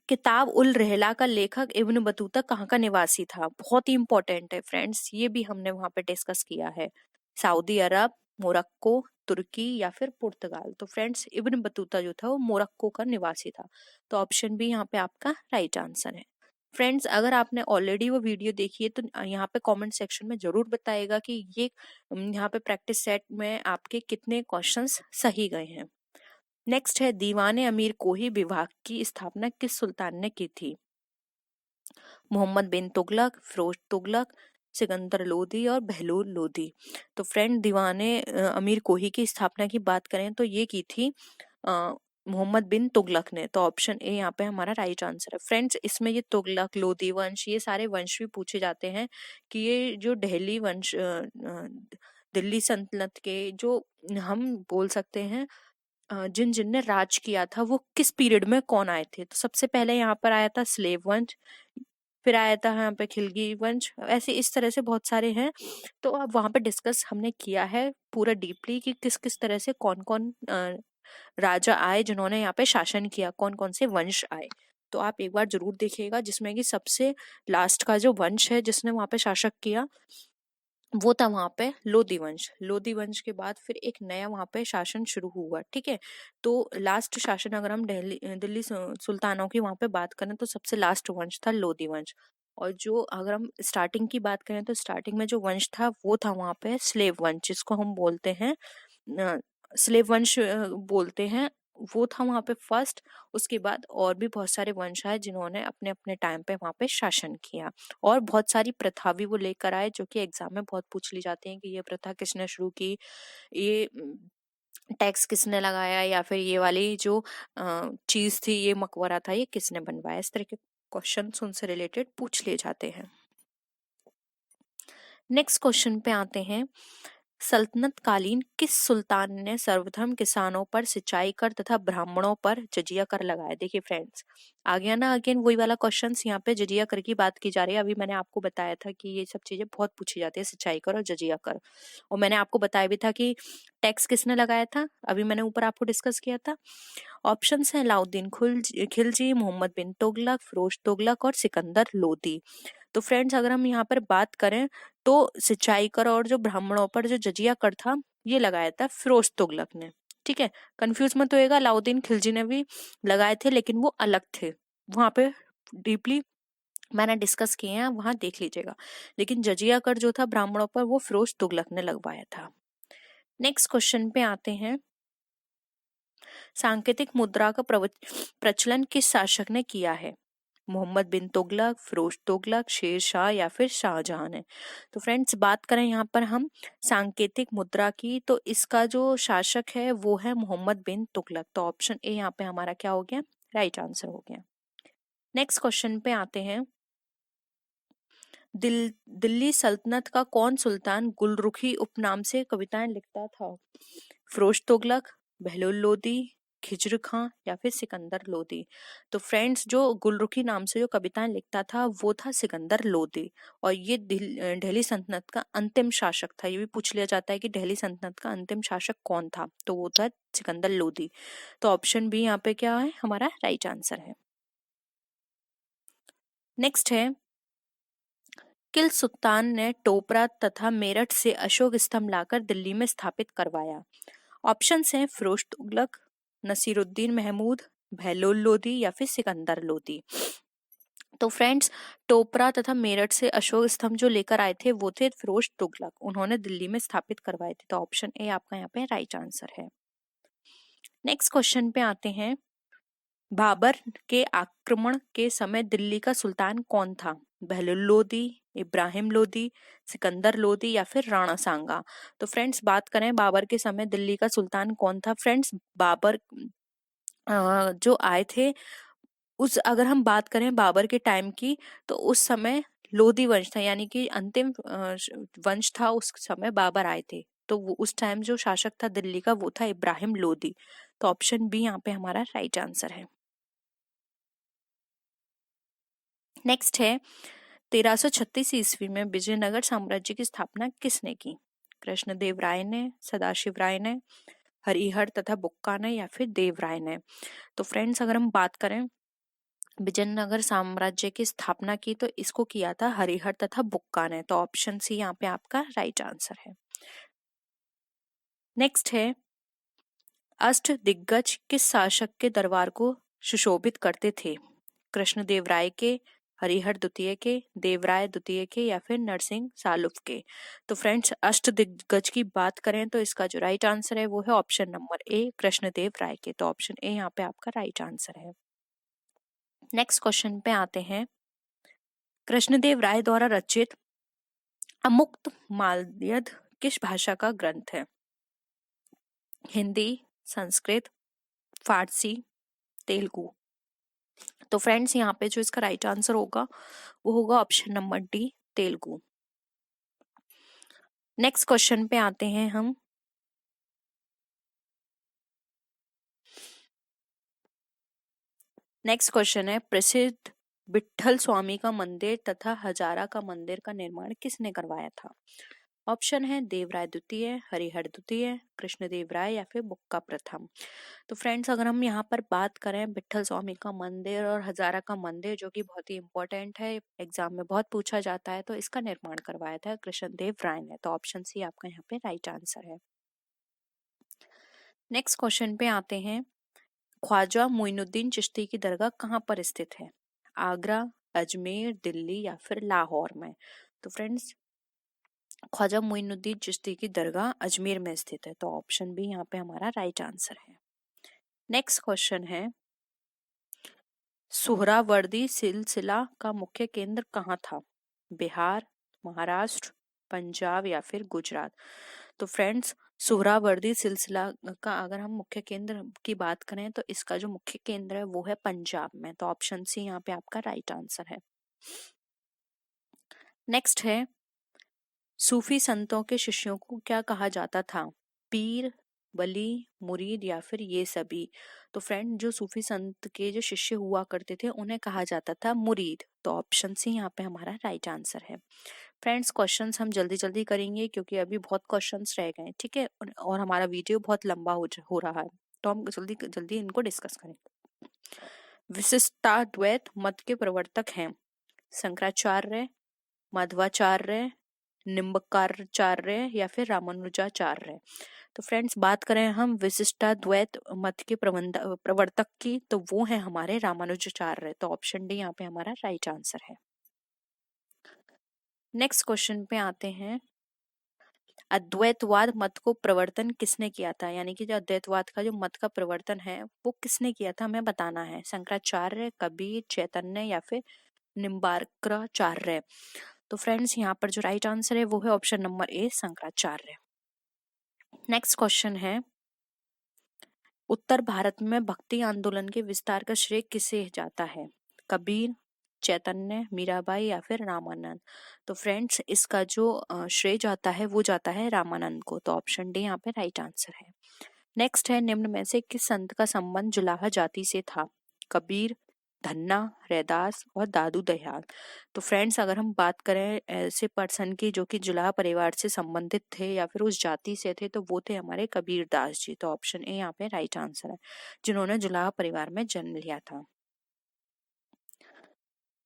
किताब उल रहला का लेखक इब्न बतूता कहाँ का निवासी था? बहुत ही इंपॉर्टेंट है फ्रेंड्स, ये भी हमने वहां पे डिस्कस किया है। सऊदी अरब, मोरक्को, तुर्की या फिर पुर्तगाल। तो फ्रेंड्स इब्न बतूता जो था वो मोरक्को का निवासी था। तो ऑप्शन बी यहाँ पे आपका राइट आंसर है। फ्रेंड्स अगर आपने ऑलरेडी वो वीडियो देखी है तो यहाँ पे कमेंट सेक्शन में जरूर बताइएगा कि ये यहाँ पे प्रैक्टिस सेट में आपके कितने क्वेश्चंस सही गए हैं। नेक्स्ट है, दीवाने अमीर कोही विभाग की स्थापना किस सुल्तान ने की थी? मोहम्मद बिन तुगलक, फिरोज तुगलक, सिकंदर लोदी और बहलूल लोदी। तो फ्रेंड दीवाने अमीर कोही की स्थापना की बात करें तो ये की थी मोहम्मद बिन तुगलक ने। तो ऑप्शन ए यहाँ पे हमारा राइट आंसर है। फ्रेंड्स इसमें ये तुगलक, लोदी वंश, ये सारे वंश भी पूछे जाते हैं कि ये जो दिल्ली वंश दिल्ली सल्तनत के जो हम बोल सकते हैं जिन जिनने राज किया था वो किस पीरियड में कौन आए थे। तो सबसे पहले यहाँ पर आया था स्लेव वंश, फिर आया था यहाँ पे खिलजी वंश, ऐसे इस तरह से बहुत सारे हैं। तो अब वहां पे डिस्कस हमने किया है पूरा डीपली कि किस किस तरह से कौन कौन राजा आए जिन्होंने यहाँ पे शासन किया, कौन कौन से वंश आए। तो आप एक बार जरूर देखिएगा, जिसमें कि सबसे लास्ट का जो वंश है जिसने वहां पे शासक किया वो था वहां पे लोदी वंश। लोदी वंश के बाद फिर एक नया वहां पे शासन शुरू हुआ। ठीक है, तो लास्ट शासन अगर हम दिल्ली सुल्तानों की वहां पे बात करें तो सबसे लास्ट वंश था लोदी वंश। और जो अगर हम स्टार्टिंग की बात करें तो स्टार्टिंग में जो वंश था वो था वहां पे स्लेव वंश, जिसको हम बोलते हैं स्लेव वंश बोलते हैं, वो था वहां पे फर्स्ट। उसके बाद और भी बहुत सारे वंश आए जिन्होंने अपने अपने टाइम पे वहां पे शासन किया। और बहुत सारी प्रथा भी वो लेकर आए जो कि एग्जाम में बहुत पूछ ली जाती है कि ये प्रथा किसने शुरू की, ये टैक्स किसने लगाया, या फिर ये वाली जो चीज थी, ये मकबरा था, ये किसने बनवाया। इस तरह के क्वेश्चन उनसे रिलेटेड पूछ लिए जाते हैं। नेक्स्ट क्वेश्चन पे आते हैं, सल्तनत कालीन किस सुल्तान ने सर्वप्रथम किसानों पर सिंचाई कर तथा ब्राह्मणों पर जजिया कर लगाया? देखिए फ्रेंड्स आ गया ना अगेन वही वाला क्वेश्चन, यहाँ पे जजिया कर की बात की जा रही है। अभी मैंने आपको बताया था कि ये सब चीजें बहुत पूछी जाती है, सिंचाई कर और जजिया कर। और मैंने आपको बताया भी था कि टैक्स किसने लगाया था, अभी मैंने ऊपर आपको डिस्कस किया था। ऑप्शन है अलाउद्दीन खिलजी, मोहम्मद बिन तुगलक, फिरोज तुगलक और सिकंदर लोदी। तो फ्रेंड्स अगर हम यहाँ पर बात करें तो सिंचाई कर और जो ब्राह्मणों पर जो जजिया कर था ये लगाया था फिरोज तुगलक ने। ठीक है, कंफ्यूज मत होएगा, अलाउद्दीन खिलजी ने भी लगाए थे लेकिन वो अलग थे, वहां पे डीपली मैंने डिस्कस किए हैं, वहां देख लीजिएगा। लेकिन जजिया कर जो था ब्राह्मणों पर वो फिरोज तुगलक ने लगवाया था। नेक्स्ट क्वेश्चन पे आते हैं, सांकेतिक मुद्रा का प्रचलन किस शासक ने किया है? मोहम्मद बिन तुगलक, फिरोज तुगलक, शेर शाह या फिर शाहजहां ने? तो फ्रेंड्स बात करें यहाँ पर हम सांकेतिक मुद्रा की, तो इसका जो शासक है वो है मोहम्मद बिन तुगलक। तो ऑप्शन ए यहाँ पे हमारा क्या हो गया, राइट आंसर हो गया। नेक्स्ट क्वेश्चन पे आते हैं, दिल्ली सल्तनत का कौन सुल्तान गुलरुखी उपनाम से कविताएं लिखता था? फिरोज तुगलक, बहलोल लोदी, खिज्र खां या फिर सिकंदर लोदी? तो फ्रेंड्स जो गुलरुखी नाम से जो कविताएं लिखता था वो था सिकंदर लोदी। और ये दिल्ली सल्तनत का अंतिम शासक था। ये भी पूछ लिया जाता है कि दिल्ली सल्तनत का अंतिम शासक कौन था, तो वो था सिकंदर लोदी। तो ऑप्शन बी यहाँ पे क्या है, हमारा राइट आंसर है। नेक्स्ट है, किल सुल्तान ने टोपरा तथा मेरठ से अशोक स्तंभ लाकर दिल्ली में स्थापित करवाया? ऑप्शंस हैं फिरोज तुगलक, नसीरुद्दीन महमूद, बहलोल लोदी या फिर सिकंदर लोदी? तो फ्रेंड्स टोपरा तथा मेरठ से अशोक स्तंभ जो लेकर आए थे वो थे फिरोज तुगलक, उन्होंने दिल्ली में स्थापित करवाए थे। तो ऑप्शन ए आपका यहाँ पे राइट आंसर है। नेक्स्ट क्वेश्चन पे आते हैं, बाबर के आक्रमण के समय दिल्ली का सुल्तान कौन था? बहलोल लोदी, इब्राहिम लोदी, सिकंदर लोदी या फिर राणा सांगा? तो फ्रेंड्स बात करें बाबर के समय दिल्ली का सुल्तान कौन था, फ्रेंड्स बाबर जो आए थे उस, अगर हम बात करें बाबर के टाइम की, तो उस समय लोदी वंश था, यानी कि अंतिम वंश था, उस समय बाबर आए थे। तो वो उस टाइम जो शासक था दिल्ली का वो था इब्राहिम लोदी। तो ऑप्शन बी यहाँ पे हमारा राइट आंसर है। नेक्स्ट है, 1336 ईस्वी में विजयनगर साम्राज्य की स्थापना किसने की? कृष्णदेव राय ने, सदाशिव राय ने, हरिहर तथा बुक्का ने या फिर देव राय ने? तो फ्रेंड्स अगर हम बात करें विजयनगर साम्राज्य की स्थापना की, तो इसको किया था हरिहर तथा बुक्का ने। तो ऑप्शन सी यहाँ पे आपका राइट आंसर है। नेक्स्ट है, अष्ट दिग्गज किस शासक के दरबार को सुशोभित करते थे? कृष्णदेव राय के, हरिहर द्वितीय के, देवराय द्वितीय के या फिर नरसिंह सालुफ के? तो फ्रेंड्स अष्ट दिग्गज की बात करें तो इसका जो राइट आंसर है वो है ऑप्शन नंबर ए, कृष्णदेव राय के। तो ऑप्शन ए यहाँ पे आपका राइट आंसर है। नेक्स्ट क्वेश्चन पे आते हैं, कृष्णदेव राय द्वारा रचित अमुक्त माल्यद किस भाषा का ग्रंथ है? हिंदी, संस्कृत, फारसी, तेलुगु? तो फ्रेंड्स यहाँ पे जो इसका राइट आंसर होगा वो होगा option number D, Telugu. Next question पे आते हैं हम, नेक्स्ट क्वेश्चन है, प्रसिद्ध विट्ठल स्वामी का मंदिर तथा हजारा का मंदिर का निर्माण किसने करवाया था? ऑप्शन है देवराय द्वितीय, हरिहर द्वितीय, कृष्णदेव राय या फिर बुक्का प्रथम? तो फ्रेंड्स अगर हम यहाँ पर बात करें विट्ठल स्वामी का मंदिर और हजारा का मंदिर, जो कि बहुत ही इंपॉर्टेंट है, एग्जाम में बहुत पूछा जाता है, तो इसका निर्माण करवाया था कृष्णदेव राय ने। तो ऑप्शन सी आपका यहाँ पे राइट आंसर है। नेक्स्ट क्वेश्चन पे आते हैं, ख्वाजा मोइनुद्दीन चिश्ती की दरगाह कहाँ पर स्थित है? आगरा, अजमेर, दिल्ली या फिर लाहौर में? तो फ्रेंड्स ख्वाजा मोइनुद्दीन चिश्ती की दरगाह अजमेर में स्थित है। तो ऑप्शन बी यहाँ पे हमारा राइट आंसर है। नेक्स्ट क्वेश्चन है, सुहरावर्दी सिलसिला का मुख्य केंद्र कहाँ था? बिहार, महाराष्ट्र, पंजाब या फिर गुजरात? तो फ्रेंड्स सुहरावर्दी सिलसिला का अगर हम मुख्य केंद्र की बात करें तो इसका जो मुख्य केंद्र है वो है पंजाब में। तो ऑप्शन सी यहाँ पे आपका राइट आंसर है। नेक्स्ट है, सूफी संतों के शिष्यों को क्या कहा जाता था? पीर, वली, मुरीद या फिर ये सभी? तो फ्रेंड जो सूफी संत के जो शिष्य हुआ करते थे उन्हें कहा जाता था मुरीद। तो ऑप्शन सी यहाँ पे हमारा राइट आंसर है। फ्रेंड्स क्वेश्चंस हम जल्दी जल्दी करेंगे क्योंकि अभी बहुत क्वेश्चंस रह गए, ठीक है, और हमारा वीडियो बहुत लंबा हो रहा है, तो हम जल्दी जल्दी इनको डिस्कस करेंगे। विशिष्टाद्वैत मत के प्रवर्तक हैं शंकराचार्य, मध्वाचार्य, निम्बकाचार्य या फिर रामानुजाचार्य। तो फ्रेंड्स बात करें हम विशिष्टाद्वैत मत के प्रवर्तक की, तो वो है हमारे रामानुजाचार्य। तो ऑप्शन डी यहाँ पे हमारा राइट आंसर है। नेक्स्ट क्वेश्चन पे आते हैं, अद्वैतवाद मत को प्रवर्तन किसने किया था, यानी कि जो अद्वैतवाद का जो मत का प्रवर्तन है वो किसने किया था हमें बताना है। शंकराचार्य, कबीर, चैतन्य या फिर निम्बार्काचार्य। तो फ्रेंड्स यहाँ पर जो राइट आंसर है वो है ऑप्शन नंबर ए, शंकराचार्य। नेक्स्ट क्वेश्चन है, उत्तर भारत में भक्ति आंदोलन के विस्तार का श्रेय किसे जाता है, कबीर, चैतन्य, मीराबाई या फिर रामानंद। तो फ्रेंड्स इसका जो श्रेय जाता है वो जाता है रामानंद को। तो ऑप्शन डी यहाँ पे राइट आंसर है। नेक्स्ट है, निम्न में से किस संत का संबंध जुलाहा जाति से था, कबीर, धन्ना, रैदास और दादू दयाल। तो फ्रेंड्स अगर हम बात करें ऐसे पर्सन की जो कि जुलाहा परिवार से संबंधित थे या फिर उस जाति से थे, तो वो थे हमारे कबीर दास जी। तो ऑप्शन ए यहाँ पे राइट आंसर है, जिन्होंने जुलाहा परिवार में जन्म लिया था।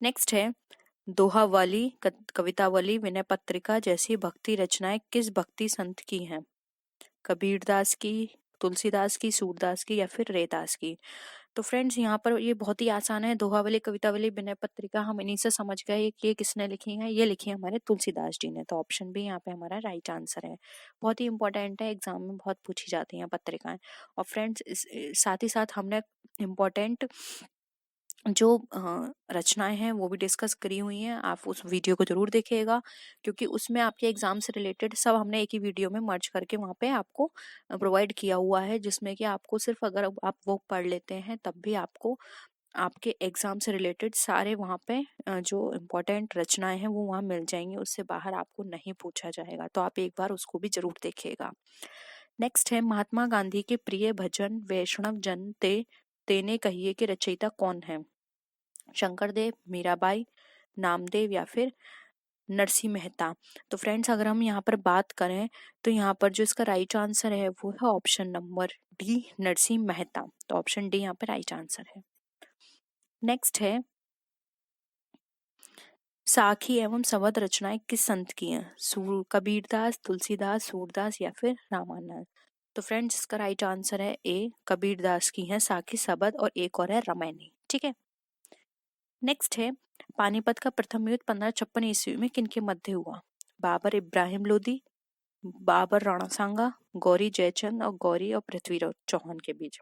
नेक्स्ट है, दोहावली, कवितावली, विनय पत्रिका जैसी भक्ति रचनाएं किस भक्ति संत की हैं, कबीरदास की, तुलसीदास की, सूरदास की या फिर रैदास की। तो फ्रेंड्स यहाँ पर ये बहुत ही आसान है, दोहावली, कवितावली, विनय पत्रिका हम इन्हीं से समझ गए कि ये किसने लिखी है, ये लिखी है हमारे तुलसीदास जी ने। तो ऑप्शन बी यहाँ पे हमारा राइट आंसर है। बहुत ही इंपॉर्टेंट है, एग्जाम में बहुत पूछी जाती हैं पत्रिकाएं। और फ्रेंड्स साथ ही साथ हमने इम्पोर्टेंट जो रचनाएं हैं वो भी डिस्कस करी हुई हैं, आप उस वीडियो को जरूर देखिएगा, क्योंकि उसमें आपके एग्जाम से रिलेटेड सब हमने एक ही वीडियो में मर्ज करके वहाँ पे आपको प्रोवाइड किया हुआ है, जिसमें कि आपको सिर्फ अगर आप वो पढ़ लेते हैं तब भी आपको आपके एग्जाम से रिलेटेड सारे वहाँ पे जो इम्पोर्टेंट रचनाएं हैं वो वहाँ मिल जाएंगी, उससे बाहर आपको नहीं पूछा जाएगा। तो आप एक बार उसको भी जरूर देखिएगा। नेक्स्ट है, महात्मा गांधी के प्रिय भजन वैष्णव जन तेने कहिए के रचयिता कौन है, शंकरदेव, मीराबाई, नामदेव या फिर नरसिंह मेहता। तो फ्रेंड्स अगर हम यहाँ पर बात करें तो यहाँ पर जो इसका राइट आंसर है वो है option number D, Narsinh Mehta. तो ऑप्शन डी यहाँ पर राइट आंसर है। नेक्स्ट है, साखी एवं संवद रचनाएं किस संत की हैं, कबीरदास, तुलसीदास, सूरदास या फिर रामानंद। तो फ्रेंड्स इसका राइट आंसर है ए, कबीरदास की है साखी, सबद और एक और है रामायणी। ठीक है। नेक्स्ट है, पानीपत का प्रथम युद्ध 1556 ईस्वी में किनके मध्य हुआ, बाबर इब्राहिम लोदी, बाबर राणा सांगा, गौरी जयचंद और गौरी और पृथ्वीराज चौहान के बीच।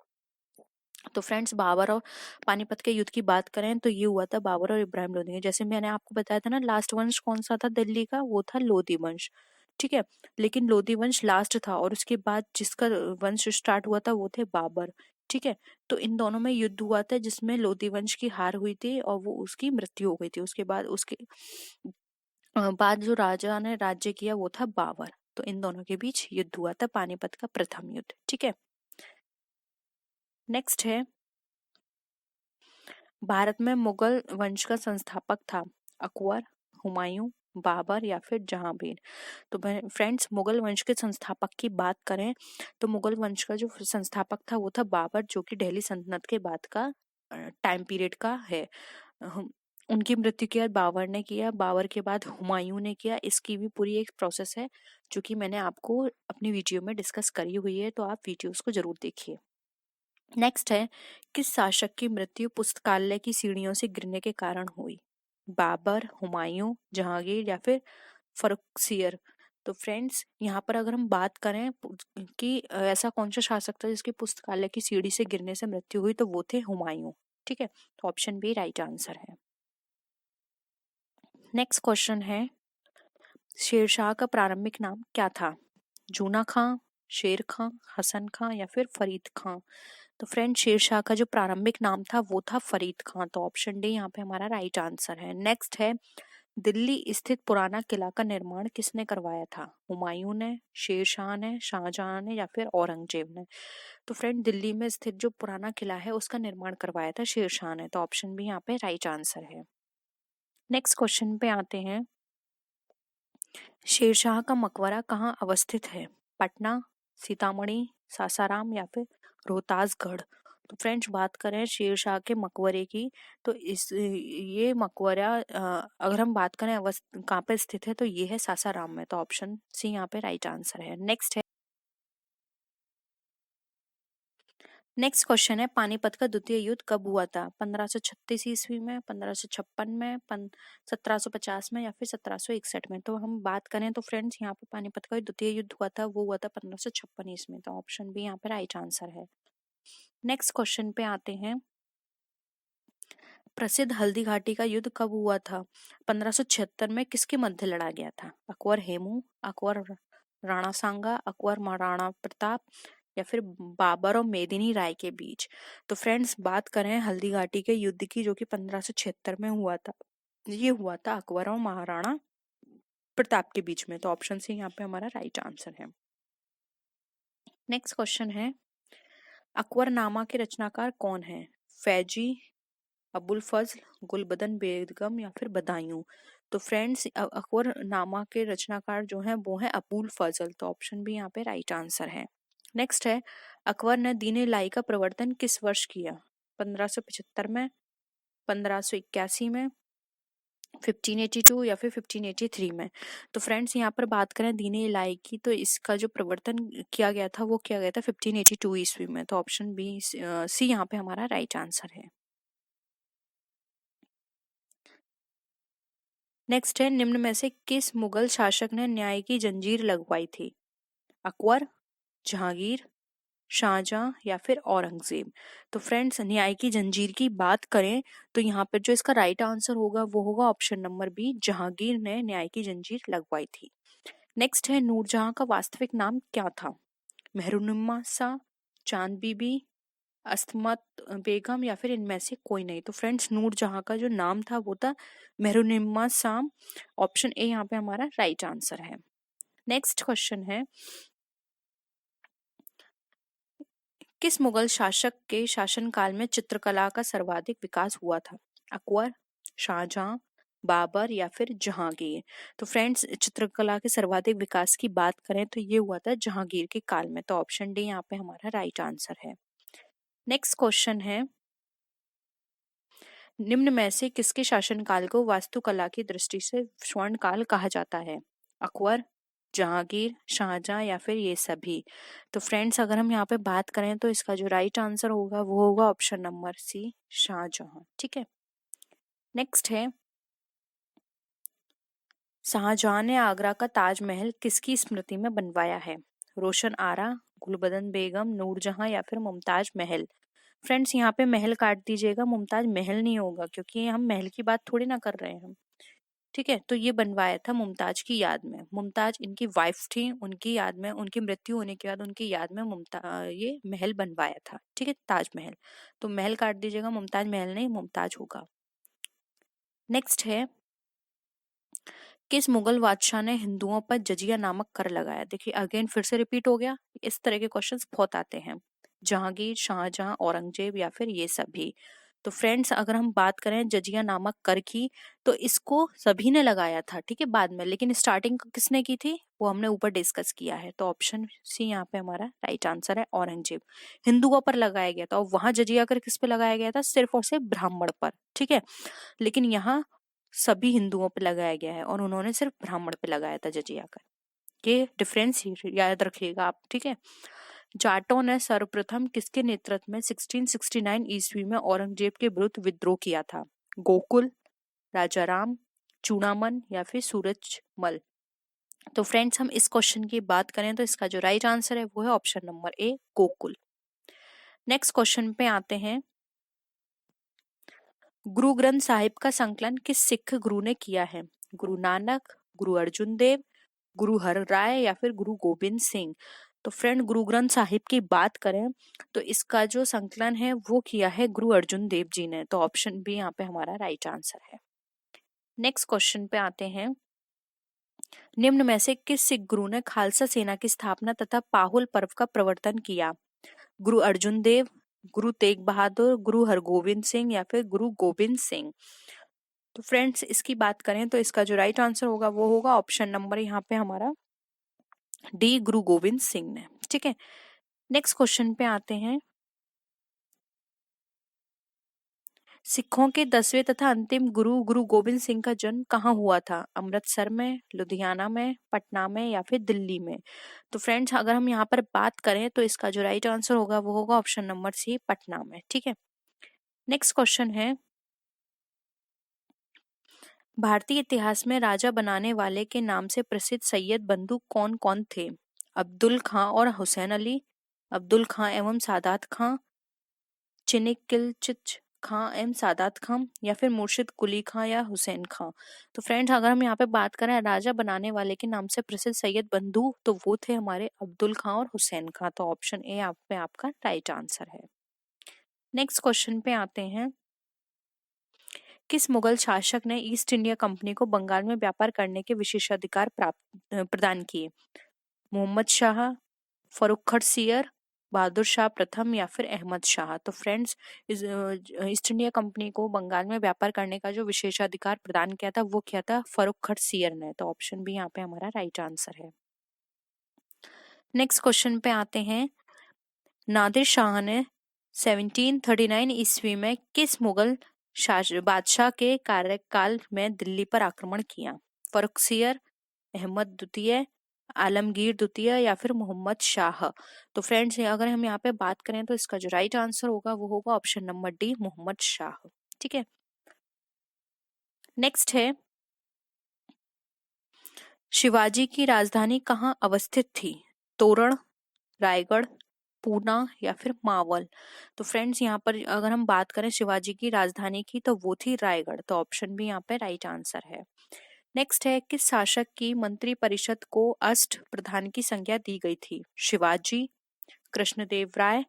तो फ्रेंड्स बाबर और पानीपत के युद्ध की बात करें तो ये हुआ था बाबर और इब्राहिम लोदी के। जैसे मैंने आपको बताया था ना, लास्ट वंश कौन सा था दिल्ली का, वो था लोधी वंश। ठीक है, लेकिन लोधी वंश लास्ट था और उसके बाद जिसका वंश स्टार्ट हुआ था वो थे बाबर। ठीक है, तो इन दोनों में युद्ध हुआ था जिसमें लोधी वंश की हार हुई थी और वो उसकी मृत्यु हो गई थी। उसके बाद जो राजा ने राज्य किया वो था बाबर। तो इन दोनों के बीच युद्ध हुआ था, पानीपत का प्रथम युद्ध। ठीक है। नेक्स्ट है, भारत में मुगल वंश का संस्थापक था, अकबर, हुमायूं, बाबर या फिर जहांगीर। तो फ्रेंड्स मुगल वंश के संस्थापक की बात करें तो मुगल वंश का जो संस्थापक था वो था बाबर, जो कि दिल्ली सल्तनत के बाद का टाइम पीरियड का है। उनकी मृत्यु के बाद बाबर ने किया, बाबर के बाद हुमायूं ने किया। इसकी भी पूरी एक प्रोसेस है जो कि मैंने आपको अपनी वीडियो में डिस्कस करी हुई है, तो आप वीडियोस को जरूर देखिए। नेक्स्ट है, किस शासक की मृत्यु पुस्तकालय की सीढ़ियों से गिरने के कारण हुई, बाबर, हुमायूं, जहांगीर या फिर फर्रुखसियर। तो फ्रेंड्स यहाँ पर अगर हम बात करें कि ऐसा कौन सा शासक था जिसकी पुस्तकालय की सीढ़ी से गिरने से मृत्यु हुई, तो वो थे हुमायूं। ठीक है, तो ऑप्शन बी राइट आंसर है। नेक्स्ट क्वेश्चन है, शेरशाह का प्रारंभिक नाम क्या था, जूना खां, शेर खां, हसन खां या फिर फरीद खां। तो फ्रेंड शेरशाह का जो प्रारंभिक नाम था वो था फरीद खां। तो ऑप्शन डी यहाँ पे हमारा राइट आंसर है। नेक्स्ट है, दिल्ली स्थित पुराना किला का निर्माण किसने करवाया था, हुमायूं ने, शेरशाह ने, शाहजहां ने या फिर औरंगजेब ने। तो फ्रेंड दिल्ली में स्थित जो पुराना किला है उसका निर्माण करवाया था शेरशाह ने। तो ऑप्शन बी यहाँ पे राइट आंसर है। नेक्स्ट क्वेश्चन पे आते हैं, शेरशाह का मकबरा कहाँ अवस्थित है, पटना, सीतामढ़ी, सासाराम या फिर रोहतासगढ़। तो फ्रेंड्स बात करें शेरशाह के मकबरे की, तो ये मकबरा अगर हम बात करें कहाँ पे स्थित है, तो ये है सासाराम में। तो ऑप्शन सी यहाँ पे राइट आंसर है। नेक्स्ट क्वेश्चन है, पानीपत का द्वितीय युद्ध कब हुआ था? 1536 ईस्वी में, 1556 में, 1750 में या फिर 1761 में? तो हम बात करें तो फ्रेंड्स यहाँ पे पानीपत का द्वितीय युद्ध हुआ था, वो हुआ था 1556 ईस्वी में। तो ऑप्शन बी यहाँ पे राइट आंसर है। नेक्स्ट क्वेश्चन पे आते हैं, प्रसिद्ध हल्दी घाटी का युद्ध कब हुआ था? 1576 में किसके मध्य लड़ा गया था? अकबर हेमू, अकबर राणा सांगा, अकबर महाराणा प्रताप या फिर बाबर और मेदिनी राय के बीच? तो फ्रेंड्स बात करें हल्दी घाटी के युद्ध की, जो कि 1576 में हुआ था, ये हुआ था अकबर और महाराणा प्रताप के बीच में। तो ऑप्शन सी यहाँ पे हमारा राइट आंसर है। नेक्स्ट क्वेश्चन है, अकबरनामा के रचनाकार कौन है? फैजी, अबुल फजल, गुलबदन बेगम या फिर बदायूं? तो फ्रेंड्स अकबरनामा के रचनाकार जो है वो है अबुल फजल। तो ऑप्शन भी यहाँ पे राइट आंसर है। नेक्स्ट है, अकबर ने दीन इलाही का प्रवर्तन किस वर्ष किया? 1575 में, 1581 में, 1582 या फिर 1583 में? तो फ्रेंड्स यहाँ पर बात करें दीन इलाही की, तो इसका जो प्रवर्तन किया गया था वो किया गया था 1582 ईस्वी में। तो ऑप्शन बी सी यहाँ पे हमारा राइट आंसर है। नेक्स्ट है, निम्न में से किस मुगल शासक ने न्याय की जंजीर लगवाई थी? अकबर, जहांगीर, शाहजहां या फिर औरंगजेब? तो फ्रेंड्स न्याय की जंजीर की बात करें तो यहाँ पर जो इसका राइट आंसर होगा वो होगा ऑप्शन नंबर बी, जहांगीर ने न्याय की जंजीर लगवाई थी। नेक्स्ट है, नूरजहां का वास्तविक नाम क्या था? मेहरुनिम्मा शाह, चांद बीबी, अस्तमत बेगम या फिर इनमें से कोई नहीं? तो फ्रेंड्स नूरजहां का जो नाम था वो था मेहरुनिम्मा शाह। ऑप्शन ए यहाँ पे हमारा राइट आंसर है। नेक्स्ट क्वेश्चन है, किस मुगल शासक के शासनकाल में चित्रकला का सर्वाधिक विकास हुआ था? अकबर, शाहजहां, बाबर या फिर जहांगीर? तो फ्रेंड्स चित्रकला के सर्वाधिक विकास की बात करें तो ये हुआ था जहांगीर के काल में। तो ऑप्शन डी यहाँ पे हमारा राइट आंसर है। नेक्स्ट क्वेश्चन है, निम्न में से किसके शासनकाल को वास्तुकला की दृष्टि से स्वर्ण काल कहा जाता है? अकबर, जहांगीर, शाहजहां या फिर ये सभी? तो फ्रेंड्स अगर हम यहाँ पे बात करें तो इसका जो राइट आंसर होगा वो होगा ऑप्शन नंबर सी, शाहजहां। ठीक है। नेक्स्ट है, शाहजहां ने आगरा का ताजमहल किसकी स्मृति में बनवाया है? रोशन आरा, गुलबदन बेगम, नूरजहां या फिर मुमताज महल? फ्रेंड्स यहाँ पे महल काट दीजिएगा, मुमताज महल नहीं होगा, क्योंकि हम महल की बात थोड़ी ना कर रहे हैं। ठीक है, तो ये बनवाया था मुमताज की याद में। मुमताज इनकी वाइफ थी, उनकी याद में, उनकी मृत्यु होने के बाद उनकी याद में ये महल बनवाया था। ठीक है, ताजमहल। तो महल काट दीजिएगा, मुमताज महल नहीं, मुमताज होगा। नेक्स्ट है, किस मुगल बादशाह ने हिंदुओं पर जजिया नामक कर लगाया? देखिए अगेन फिर से रिपीट हो गया, इस तरह के क्वेश्चंस बहुत आते हैं। जहांगीर, शाहजहां, औरंगजेब या फिर ये सभी? तो फ्रेंड्स अगर हम बात करें जजिया नामक कर की, तो इसको सभी ने लगाया था, ठीक है, बाद में, लेकिन स्टार्टिंग किसने की थी वो हमने ऊपर डिस्कस किया है। तो ऑप्शन सी यहाँ पे हमारा राइट आंसर है, औरंगजेब। हिंदुओं पर लगाया गया था, और वहां जजिया कर किस पे लगाया गया था? सिर्फ और सिर्फ ब्राह्मण पर। ठीक है, लेकिन यहाँ सभी हिंदुओं पे लगाया गया है और उन्होंने सिर्फ ब्राह्मण पे लगाया था जजिया कर। ये डिफरेंस याद रखिएगा आप। ठीक है, जाटों ने सर्वप्रथम किसके नेतृत्व में 1669 ईस्वी में औरंगजेब के विरुद्ध विद्रोह किया था? गोकुल, राजाराम, चूड़ामन या फिर सूरजमल? तो फ्रेंड्स हम इस क्वेश्चन की बात करें तो इसका जो राइट आंसर है वो है ऑप्शन नंबर ए, गोकुल। नेक्स्ट क्वेश्चन पे आते हैं, गुरु ग्रंथ साहिब का संकलन किस सिख गुरु ने किया है? गुरु नानक, गुरु अर्जुन देव, गुरु हर राय या फिर गुरु गोविंद सिंह? तो फ्रेंड गुरु ग्रंथ साहिब की बात करें तो इसका जो संकलन है वो किया है गुरु अर्जुन देव जी ने। तो ऑप्शन बी यहाँ पे हमारा राइट आंसर है। नेक्स्ट क्वेश्चन पे आते हैं, निम्न में से किस सिख गुरु ने खालसा सेना की स्थापना तथा पाहुल पर्व का प्रवर्तन किया? गुरु अर्जुन देव, गुरु तेग बहादुर, गुरु हरगोविंद सिंह या फिर गुरु गोविंद सिंह? तो फ्रेंड्स इसकी बात करें तो इसका जो राइट आंसर होगा वो होगा ऑप्शन नंबर यहाँ पे हमारा डी, गुरु गोविंद सिंह ने। ठीक है, नेक्स्ट क्वेश्चन पे आते हैं, सिखों के 10वें तथा अंतिम गुरु गुरु गोविंद सिंह का जन्म कहाँ हुआ था? अमृतसर में, लुधियाना में, पटना में या फिर दिल्ली में? तो फ्रेंड्स अगर हम यहाँ पर बात करें तो इसका जो राइट आंसर होगा वो होगा ऑप्शन नंबर सी, पटना में। ठीक है, नेक्स्ट क्वेश्चन है, भारतीय इतिहास में राजा बनाने वाले के नाम से प्रसिद्ध सैयद बंधु कौन कौन थे? अब्दुल खां और हुसैन अली, अब्दुल खां एवं सादात खां, चिनिकिलचिच खां एवं सादात खां या फिर मुर्शिद कुली खां या हुसैन खां? तो फ्रेंड्स अगर हम यहाँ पे बात करें राजा बनाने वाले के नाम से प्रसिद्ध सैयद बंधु, तो वो थे हमारे अब्दुल खां और हुसैन खां। तो ऑप्शन ए आप पे आपका राइट आंसर है। नेक्स्ट क्वेश्चन पे आते हैं, किस मुगल शासक ने ईस्ट इंडिया कंपनी को बंगाल में व्यापार करने के विशेषाधिकार प्रदान किए? मोहम्मद शाह, फर्रुखर सियर, बहादुर शाह प्रथम या फिर अहमद शाह? तो फ्रेंड्स ईस्ट इंडिया कंपनी को बंगाल में व्यापार करने का जो विशेषाधिकार प्रदान किया था वो किया था फर्रुखर सियर ने। तो ऑप्शन बी यहाँ पे हमारा राइट आंसर है। नेक्स्ट क्वेश्चन पे आते हैं, नादिर शाह ने 1739 ईस्वी में किस मुगल बादशाह के कार्यकाल में दिल्ली पर आक्रमण किया? फर्रुखसियर, अहमद द्वितीय, आलमगीर द्वितीय या फिर मोहम्मद शाह? तो फ्रेंड्स अगर हम यहाँ पे बात करें तो इसका जो राइट आंसर होगा वो होगा option number D, Mohammad Shah. ठीक है, नेक्स्ट है, शिवाजी की राजधानी कहाँ अवस्थित थी? तोरण, रायगढ़, पूना या फिर मावल? तो फ्रेंड्स यहाँ पर अगर हम बात करें शिवाजी की राजधानी की तो वो थी रायगढ़। तो ऑप्शन बी यहाँ पे राइट आंसर है। नेक्स्ट है, किस शासक की मंत्री परिषद को अष्ट प्रधान की संज्ञा दी गई थी? शिवाजी, कृष्णदेव राय,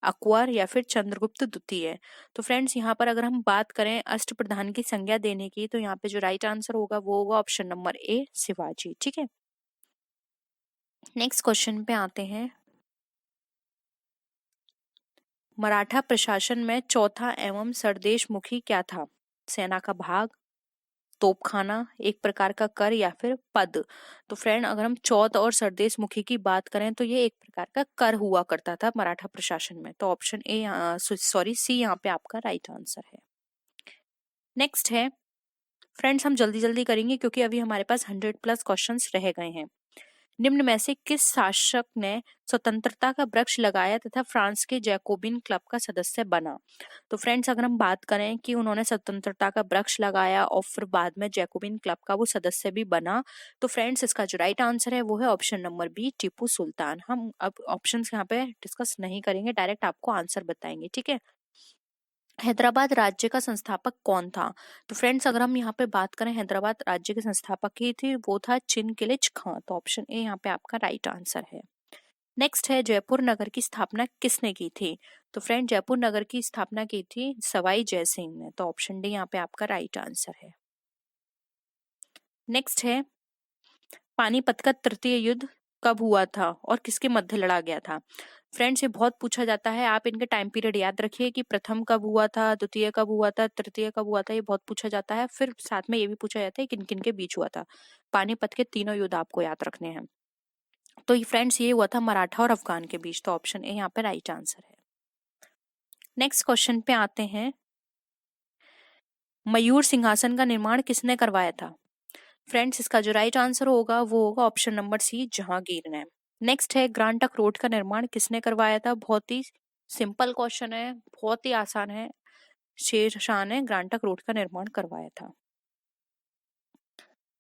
अकबर या फिर चंद्रगुप्त द्वितीय? तो फ्रेंड्स यहाँ पर अगर हम बात करें अष्ट प्रधान की संज्ञा देने की तो यहाँ पे जो राइट आंसर होगा वो होगा ऑप्शन नंबर ए, शिवाजी। ठीक है, नेक्स्ट क्वेश्चन पे आते हैं, मराठा प्रशासन में चौथा एवं सरदेशमुखी क्या था? सेना का भाग, तोपखाना, एक प्रकार का कर या फिर पद? तो फ्रेंड अगर हम चौथ और सरदेशमुखी की बात करें तो ये एक प्रकार का कर हुआ करता था मराठा प्रशासन में। तो ऑप्शन ए सॉरी सी यहाँ पे आपका राइट आंसर है। नेक्स्ट है, फ्रेंड्स हम जल्दी जल्दी करेंगे क्योंकि अभी हमारे पास 100+ क्वेश्चंस रह गए हैं। निम्न में से किस शासक ने स्वतंत्रता का वृक्ष लगाया तथा फ्रांस के जैकोबिन क्लब का सदस्य बना? तो फ्रेंड्स अगर हम बात करें कि उन्होंने स्वतंत्रता का वृक्ष लगाया और फिर बाद में जैकोबिन क्लब का वो सदस्य भी बना, तो फ्रेंड्स इसका जो राइट आंसर है वो है option number B, Tipu Sultan. हम अब ऑप्शंस यहाँ पे डिस्कस नहीं करेंगे, डायरेक्ट आपको आंसर बताएंगे। ठीक है, हैदराबाद राज्य का संस्थापक कौन था? तो फ्रेंड्स अगर हम यहाँ पे बात करें हैदराबाद राज्य के संस्थापक ही थे वो था चिनकिलिच खां। तो ऑप्शन ए यहाँ पे आपका राइट आंसर है। नेक्स्ट है, जयपुर नगर की स्थापना किसने की थी? तो फ्रेंड जयपुर नगर की स्थापना की थी सवाई जयसिंह ने। तो ऑप्शन डी यहाँ पे आपका राइट आंसर है। नेक्स्ट है, पानीपत का तृतीय युद्ध कब हुआ था और किसके मध्य लड़ा गया था? फ्रेंड्स ये बहुत पूछा जाता है, आप इनके टाइम पीरियड याद रखिए कि प्रथम कब हुआ था, द्वितीय कब हुआ था, तृतीय कब हुआ था, ये बहुत पूछा जाता है। फिर साथ में ये भी पूछा जाता है किन किन के बीच हुआ था। पानीपत के तीनों युद्ध आपको याद रखने हैं। तो ये फ्रेंड्स ये हुआ था मराठा और अफगान के बीच। तो ऑप्शन ए यहाँ पे राइट आंसर है। नेक्स्ट क्वेश्चन पे आते हैं, मयूर सिंहासन का निर्माण किसने करवाया था? फ्रेंड्स इसका जो राइट आंसर होगा वो होगा ऑप्शन नंबर सी, जहांगीर ने। नेक्स्ट है, ग्रांड ट्रंक रोड का निर्माण किसने करवाया था? बहुत ही सिंपल क्वेश्चन है, बहुत ही आसान है, शेर शाह ने ग्रांड ट्रंक रोड का निर्माण करवाया था।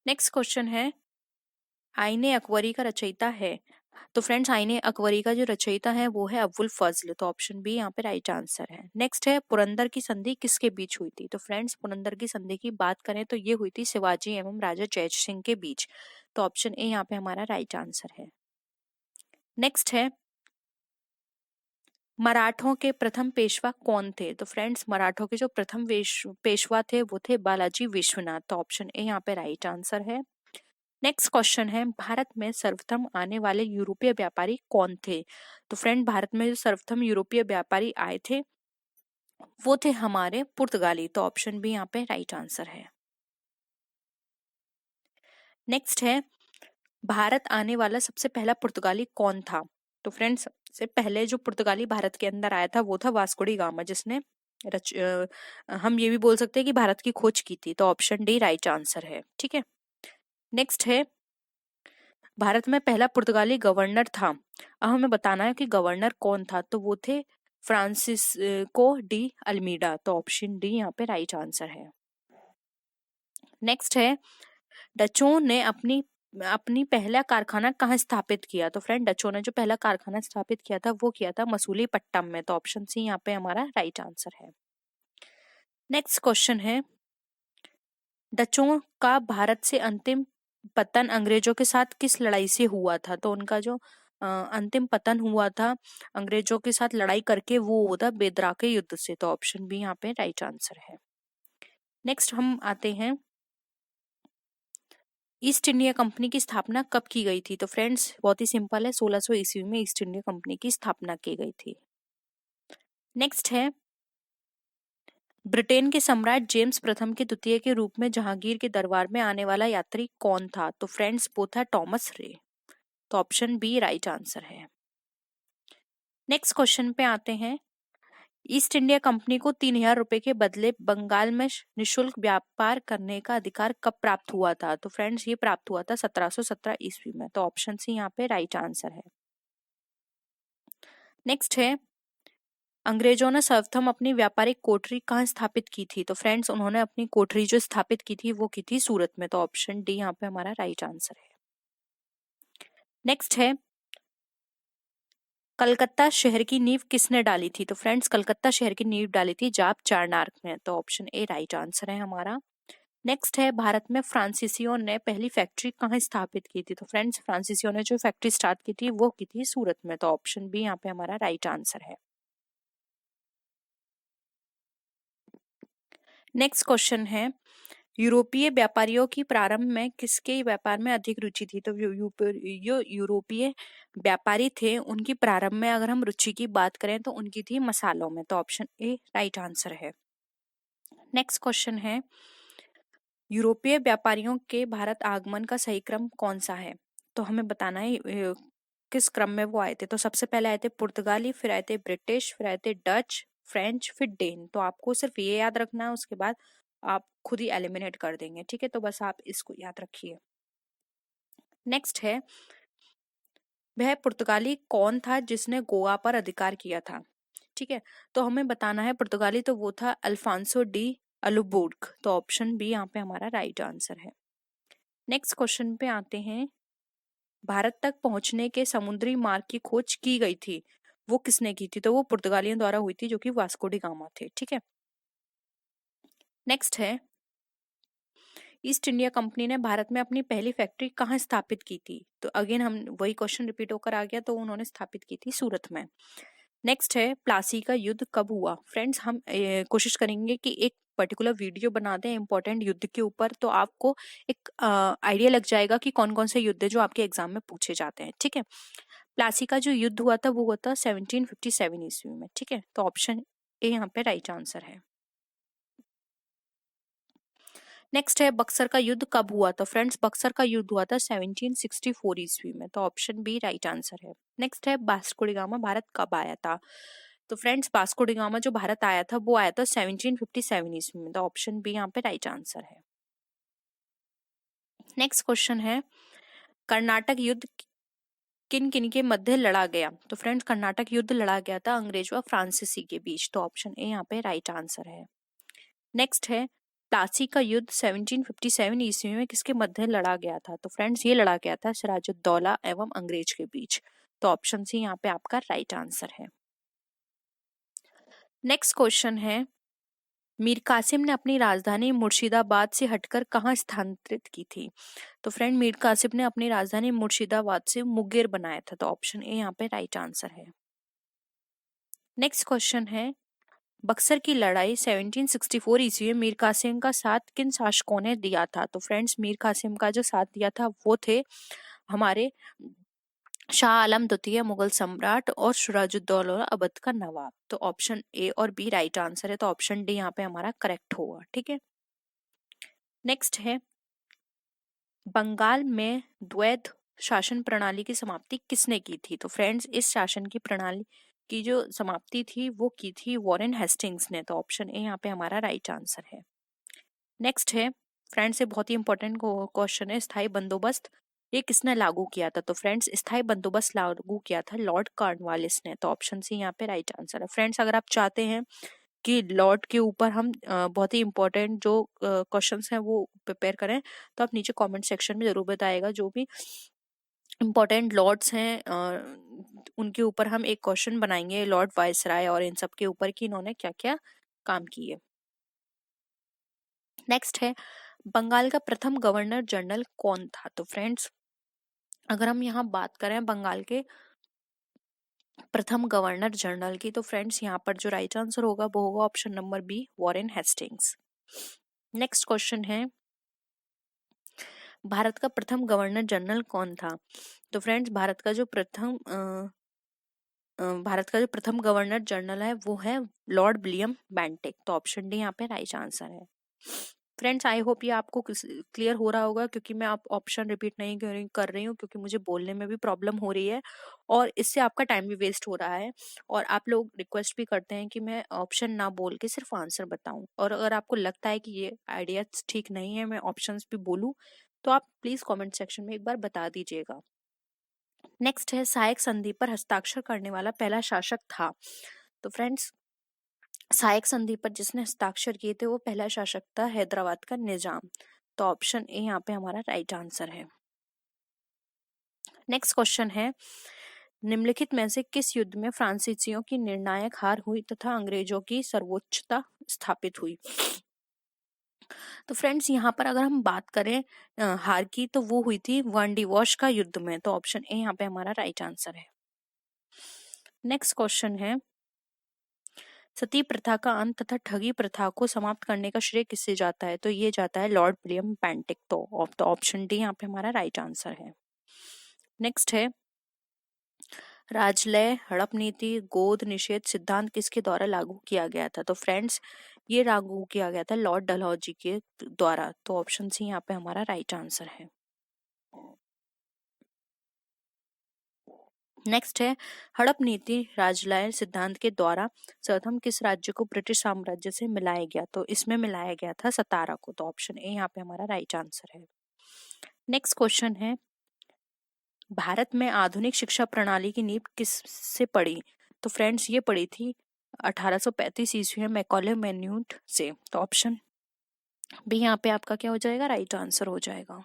नेक्स्ट क्वेश्चन है, आईने अकबरी का रचयिता है? तो फ्रेंड्स आईने अकबरी का जो रचयिता है वो है अबुल फजल। तो ऑप्शन बी यहाँ पे राइट आंसर है। नेक्स्ट है, पुरंदर की संधि किसके बीच हुई थी? तो फ्रेंड्स पुरंदर की संधि की बात करें तो ये हुई थी शिवाजी एवं राजा जय सिंह के बीच। तो ऑप्शन ए यहाँ पे हमारा राइट आंसर है। नेक्स्ट है, मराठों के प्रथम पेशवा कौन थे? तो फ्रेंड्स मराठों के जो प्रथम पेशवा थे वो थे बालाजी विश्वनाथ। तो ऑप्शन ए यहाँ पे राइट आंसर है। नेक्स्ट क्वेश्चन है, भारत में सर्वप्रथम आने वाले यूरोपीय व्यापारी कौन थे? तो फ्रेंड भारत में जो सर्वप्रथम यूरोपीय व्यापारी आए थे वो थे हमारे पुर्तगाली। तो ऑप्शन बी यहाँ पे राइट आंसर है। नेक्स्ट है, भारत आने वाला सबसे पहला पुर्तगाली कौन था? तो फ्रेंड्स सबसे पहले जो पुर्तगाली भारत के अंदर आया था वो था वास्को डी गामा, जिसने हम ये भी बोल सकते हैं कि भारत की खोज की थी, तो ऑप्शन डी राइट आंसर है। ठीक है, नेक्स्ट है, भारत में पहला पुर्तगाली गवर्नर था। अब हमें बताना है कि गवर्नर कौन था, तो वो थे फ्रांसिस्को डी अल्मीडा, तो ऑप्शन डी यहाँ पे राइट आंसर है। नेक्स्ट है, डचों ने अपनी अपनी पहला कारखाना कहाँ स्थापित किया, तो फ्रेंड डचों ने जो पहला कारखाना स्थापित किया था वो किया था मसूलीपट्टनम में, तो ऑप्शन सी यहाँ पे हमारा राइट आंसर है। नेक्स्ट क्वेश्चन है, डचों का भारत से अंतिम पतन अंग्रेजों के साथ किस लड़ाई से हुआ था, तो उनका जो अंतिम पतन हुआ था अंग्रेजों के साथ लड़ाई करके वो हुआ था बेदरा के युद्ध से, तो ऑप्शन बी यहाँ पे राइट आंसर है। नेक्स्ट हम आते हैं, ईस्ट इंडिया कंपनी की स्थापना कब की गई थी, तो फ्रेंड्स बहुत ही सिंपल है, 1600 ईस्वी में ईस्ट इंडिया कंपनी की स्थापना की गई थी। नेक्स्ट है, ब्रिटेन के सम्राट जेम्स प्रथम के द्वितीय के रूप में जहांगीर के दरबार में आने वाला यात्री कौन था, तो फ्रेंड्स वो था थॉमस रे, तो ऑप्शन बी राइट आंसर है। नेक्स्ट क्वेश्चन पे आते हैं, ईस्ट इंडिया कंपनी को 3000 रुपए के बदले बंगाल में निशुल्क व्यापार करने का अधिकार कब प्राप्त हुआ था, तो फ्रेंड्स ये प्राप्त हुआ था 1717 ईस्वी में, तो ऑप्शन सी यहाँ पे राइट आंसर है। नेक्स्ट है, अंग्रेजों ने सर्वप्रथम अपनी व्यापारिक कोठरी कहाँ स्थापित की थी, तो फ्रेंड्स उन्होंने अपनी कोठरी जो स्थापित की थी वो की थी सूरत में, तो ऑप्शन डी यहाँ पे हमारा राइट आंसर है। नेक्स्ट है, कलकत्ता शहर की नींव किसने डाली थी, तो फ्रेंड्स कलकत्ता शहर की नींव डाली थी जाप चारनार्क में, तो ऑप्शन ए राइट आंसर है हमारा। नेक्स्ट है, भारत में फ्रांसीसियों ने पहली फैक्ट्री कहाँ स्थापित की थी, तो फ्रेंड्स फ्रांसीसियों ने जो फैक्ट्री स्टार्ट की थी वो की थी सूरत में, तो ऑप्शन बी यहाँ पे हमारा राइट आंसर है। नेक्स्ट क्वेश्चन है, यूरोपीय व्यापारियों की प्रारंभ में किसके व्यापार में अधिक रुचि थी, तो जो यूरोपीय व्यापारी थे उनकी प्रारंभ में अगर हम रुचि की बात करें तो उनकी थी मसालों में, तो ऑप्शन ए राइट आंसर है। नेक्स्ट क्वेश्चन है, यूरोपीय व्यापारियों के भारत आगमन का सही क्रम कौन सा है, तो हमें बताना है किस क्रम में वो आए थे, तो सबसे पहले आए थे पुर्तगाली, फिर आए थे ब्रिटिश, फिर आए थे डच, फ्रेंच, फिर डेन, तो आपको सिर्फ ये याद रखना है, उसके बाद आप खुद ही एलिमिनेट कर देंगे। ठीक है, तो बस आप इसको याद रखिए। नेक्स्ट है, वह पुर्तगाली कौन था जिसने गोवा पर अधिकार किया था, ठीक है, तो हमें बताना है पुर्तगाली, तो वो था अल्फांसो डी अलुबुर्ग, तो ऑप्शन बी यहाँ पे हमारा राइट आंसर है। नेक्स्ट क्वेश्चन पे आते हैं, भारत तक पहुंचने के समुद्री मार्ग की खोज की गई थी, वो किसने की थी, तो वो पुर्तगालियों द्वारा हुई थी जो कि वास्को डी गामा थे। ठीक है, नेक्स्ट है, ईस्ट इंडिया कंपनी ने भारत में अपनी पहली फैक्ट्री कहाँ स्थापित की थी, तो अगेन हम वही क्वेश्चन रिपीट होकर आ गया, तो उन्होंने स्थापित की थी सूरत में। नेक्स्ट है, प्लासी का युद्ध कब हुआ, फ्रेंड्स हम कोशिश करेंगे कि एक पर्टिकुलर वीडियो बना दें इंपॉर्टेंट युद्ध के ऊपर, तो आपको एक आइडिया लग जाएगा कि कौन कौन से युद्ध है जो आपके एग्जाम में पूछे जाते हैं। ठीक है, प्लासी का जो युद्ध हुआ था वो हुआ था 1757 ईस्वी में। ठीक है, तो ऑप्शन ए यहाँ पे राइट आंसर है। नेक्स्ट है, बक्सर का युद्ध कब हुआ, तो फ्रेंड्स बक्सर का युद्ध हुआ था 1764 ईस्वी में, तो ऑप्शन बी राइट आंसर है। नेक्स्ट है, वास्को डी गामा भारत कब आया था, तो फ्रेंड्स वास्को डी गामा जो भारत आया था वो आया था 1757 ईस्वी में, तो ऑप्शन बी यहाँ पे राइट आंसर है। नेक्स्ट क्वेश्चन है, कर्नाटक युद्ध किन किन के मध्य लड़ा गया, तो फ्रेंड्स कर्नाटक युद्ध लड़ा गया था अंग्रेज व फ्रांसीसी के बीच, तो ऑप्शन ए यहाँ पे राइट आंसर है। नेक्स्ट है, प्लासी का युद्ध 1757 ईस्वी में किसके मध्य लड़ा गया था, तो फ्रेंड्स ये लड़ा गया था सिराजुद्दौला एवं अंग्रेज के बीच, तो ऑप्शन सी यहाँ पे आपका राइट आंसर है। नेक्स्ट क्वेश्चन है, मीर कासिम ने अपनी राजधानी मुर्शिदाबाद से हटकर कहाँ स्थानांतरित की थी, तो फ्रेंड मीर कासिम ने अपनी राजधानी मुर्शिदाबाद से मुंगेर बनाया था, तो ऑप्शन ए यहाँ पे राइट आंसर है। नेक्स्ट क्वेश्चन है, बक्सर की लड़ाई 1764 ईस्वी में मीर कासिम का साथ किन शासकों ने दिया था, तो फ्रेंड्स मीर कासिम का जो साथ दिया था वो थे हमारे शाह आलम द्वितीय मुगल सम्राट और सिराजुद्दौला अवध का नवाब, तो ऑप्शन ए और बी राइट आंसर है, तो ऑप्शन डी यहाँ पे हमारा करेक्ट होगा। ठीक है, नेक्स्ट है, बंगाल में द्वैध शासन प्रणाली की समाप्ति किसने की थी, तो फ्रेंड्स इस शासन की प्रणाली की जो समाप्ति थी वो की थी वॉरेन हेस्टिंग्स ने। तो ऑप्शन ए यहाँ पे हमारा राइट आंसर है। नेक्स्ट है फ्रेंड्स, ये बहुत ही इंपॉर्टेंट क्वेश्चन है, स्थायी बंदोबस्त ये किसने लागू किया था? तो फ्रेंड्स स्थायी बंदोबस्त लागू किया था लॉर्ड कॉर्नवालिस ने। तो ऑप्शन सी यहाँ पे राइट आंसर है। फ्रेंड्स, अगर आप चाहते हैं कि लॉर्ड के ऊपर हम बहुत ही इंपॉर्टेंट जो क्वेश्चंस हैं वो प्रिपेयर करें, तो आप नीचे कमेंट सेक्शन में जरूर बताइएगा। जो भी इम्पोर्टेंट लॉर्ड्स हैं उनके ऊपर हम एक क्वेश्चन बनाएंगे, लॉर्ड वायसराय और इन सब के ऊपर कि इन्होंने क्या क्या काम किए। नेक्स्ट है बंगाल का प्रथम गवर्नर जनरल कौन था? तो फ्रेंड्स, अगर हम यहाँ बात करें बंगाल के प्रथम गवर्नर जनरल की, तो फ्रेंड्स यहाँ पर जो राइट आंसर होगा वो होगा option number B, Warren Hastings. Next question है भारत का प्रथम गवर्नर जनरल कौन था? तो फ्रेंड्स, भारत का जो प्रथम गवर्नर जनरल है वो है लॉर्ड विलियम बेंटिक। तो ऑप्शन डी यहाँ पे राइट आंसर है। फ्रेंड्स, आई होप ये आपको क्लियर हो रहा होगा, क्योंकि मैं आप ऑप्शन रिपीट नहीं कर रही हूँ, क्योंकि मुझे बोलने में भी प्रॉब्लम हो रही है और इससे आपका टाइम भी वेस्ट हो रहा है। और आप लोग रिक्वेस्ट भी करते हैं कि मैं ऑप्शन ना बोल के सिर्फ आंसर बताऊं, और अगर आपको लगता है कि ये आइडिया ठीक नहीं है मैं ऑप्शंस भी बोलूं, तो आप प्लीज कमेंट सेक्शन में एक बार बता दीजिएगा। नेक्स्ट है सहायक संधि पर हस्ताक्षर करने वाला पहला शासक था? तो फ्रेंड्स, सहायक संधि पर जिसने हस्ताक्षर किए थे वो पहला शासक था हैदराबाद का निजाम। तो ऑप्शन ए यहाँ पे हमारा राइट आंसर है। नेक्स्ट क्वेश्चन है निम्नलिखित में से किस युद्ध में फ्रांसीसियों की निर्णायक हार हुई तथा अंग्रेजों की सर्वोच्चता स्थापित हुई? तो फ्रेंड्स, यहाँ पर अगर हम बात करें हार की, तो वो हुई थी वन डिवॉश का युद्ध में। तो ऑप्शन ए यहाँ पे हमारा राइट आंसर है। नेक्स्ट क्वेश्चन है सती प्रथा का अंत तथा ठगी प्रथा को समाप्त करने का श्रेय किससे जाता है? तो ये जाता है लॉर्ड विलियम बेंटिक। तो ऑप्शन डी यहाँ पे हमारा राइट आंसर है। नेक्स्ट है राजलय, हड़प नीति, गोद निषेध सिद्धांत किसके द्वारा लागू किया गया था? तो फ्रेंड्स, ये लागू किया गया था लॉर्ड डलहौजी के द्वारा। तो ऑप्शन सी यहाँ पे हमारा राइट आंसर है। नेक्स्ट है हड़प नीति राजलय सिद्धांत के द्वारा सर्वप्रथम किस राज्य को ब्रिटिश साम्राज्य से मिलाया गया? तो इसमें मिलाया गया था सतारा को। तो ऑप्शन ए यहाँ पे हमारा राइट आंसर है। नेक्स्ट क्वेश्चन है भारत में आधुनिक शिक्षा प्रणाली की नींव किस से पड़ी? तो फ्रेंड्स, ये पड़ी थी 1835 ईस्वी में मैकॉले मैन्यूट से। तो ऑप्शन बी यहाँ पे आपका क्या हो जाएगा? राइट आंसर हो जाएगा।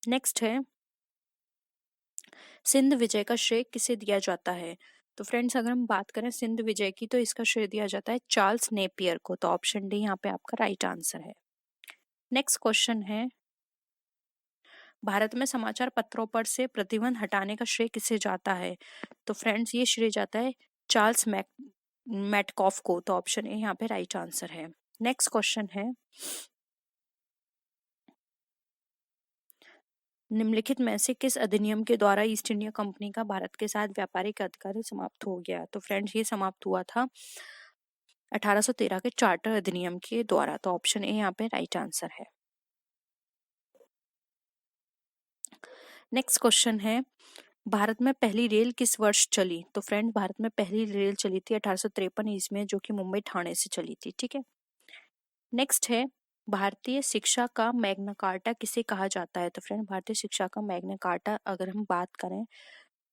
नेक्स्ट है सिंध विजय का श्रेय किसे दिया जाता है? तो फ्रेंड्स, अगर हम बात करें सिंध विजय की, तो इसका श्रेय दिया जाता है चार्ल्स नेपियर को। तो ऑप्शन डी यहाँ पे आपका राइट आंसर है। नेक्स्ट क्वेश्चन है भारत में समाचार पत्रों पर से प्रतिबंध हटाने का श्रेय किसे जाता है? तो फ्रेंड्स, ये श्रेय जाता है चार्ल्स मैटकॉफ को। तो ऑप्शन ए यहाँ पे राइट आंसर है। नेक्स्ट क्वेश्चन है निम्नलिखित में से किस अधिनियम के द्वारा ईस्ट इंडिया कंपनी का भारत के साथ व्यापारिक अधिकार समाप्त हो गया? तो फ्रेंड्स, ये समाप्त हुआ था 1813 के चार्टर अधिनियम के द्वारा। तो ऑप्शन ए यहाँ पे राइट आंसर है। नेक्स्ट क्वेश्चन है भारत में पहली रेल किस वर्ष चली? तो फ्रेंड, भारत में पहली रेल चली थी 1853 ईस्वी में, जो कि मुंबई ठाणे से चली थी। ठीक है। नेक्स्ट है भारतीय शिक्षा का मैग्ना कार्टा किसे कहा जाता है? तो फ्रेंड, भारतीय शिक्षा का मैग्ना कार्टा अगर हम बात करें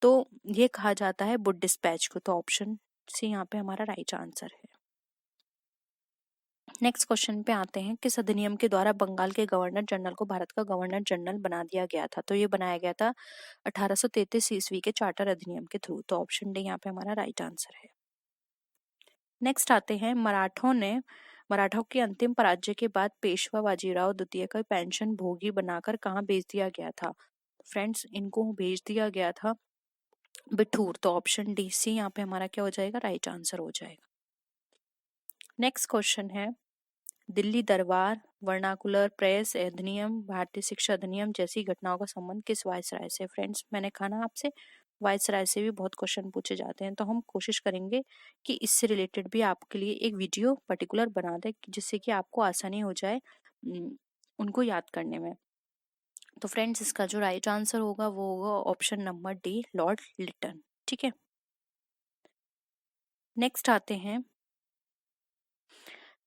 तो ये कहा जाता है वुड डिस्पैच को। तो ऑप्शन सी यहाँ पे हमारा राइट आंसर है। नेक्स्ट क्वेश्चन पे आते हैं किस अधिनियम के द्वारा बंगाल के गवर्नर जनरल को भारत का गवर्नर जनरल बना दिया गया था? तो ये बनाया गया था 1833 ईस्वी के चार्टर अधिनियम के थ्रू। तो ऑप्शन डी यहाँ पे हमारा राइट आंसर है। नेक्स्ट आते हैं मराठों के अंतिम पराजय के बाद पेशवा बाजीराव द्वितीय का पेंशन भोगी बनाकर कहाँ भेज दिया गया था? फ्रेंड्स, इनको भेज दिया गया था बिठूर। तो ऑप्शन डी सी यहाँ पे हमारा क्या हो जाएगा? राइट आंसर हो जाएगा। नेक्स्ट क्वेश्चन है दिल्ली दरबार, वर्नाकुलर प्रेस अधिनियम, भारतीय शिक्षा अधिनियम जैसी घटनाओं का संबंध किस वायसराय से? फ्रेंड्स, मैंने कहा ना आपसे, वायसराय से भी बहुत क्वेश्चन पूछे जाते हैं, तो हम कोशिश करेंगे कि इससे रिलेटेड भी आपके लिए एक वीडियो पर्टिकुलर बना दें, जिससे कि आपको आसानी हो जाए उनको याद करने में। तो फ्रेंड्स, इसका जो राइट आंसर होगा वो होगा option number D, Lord Lytton. ठीक है। नेक्स्ट आते हैं,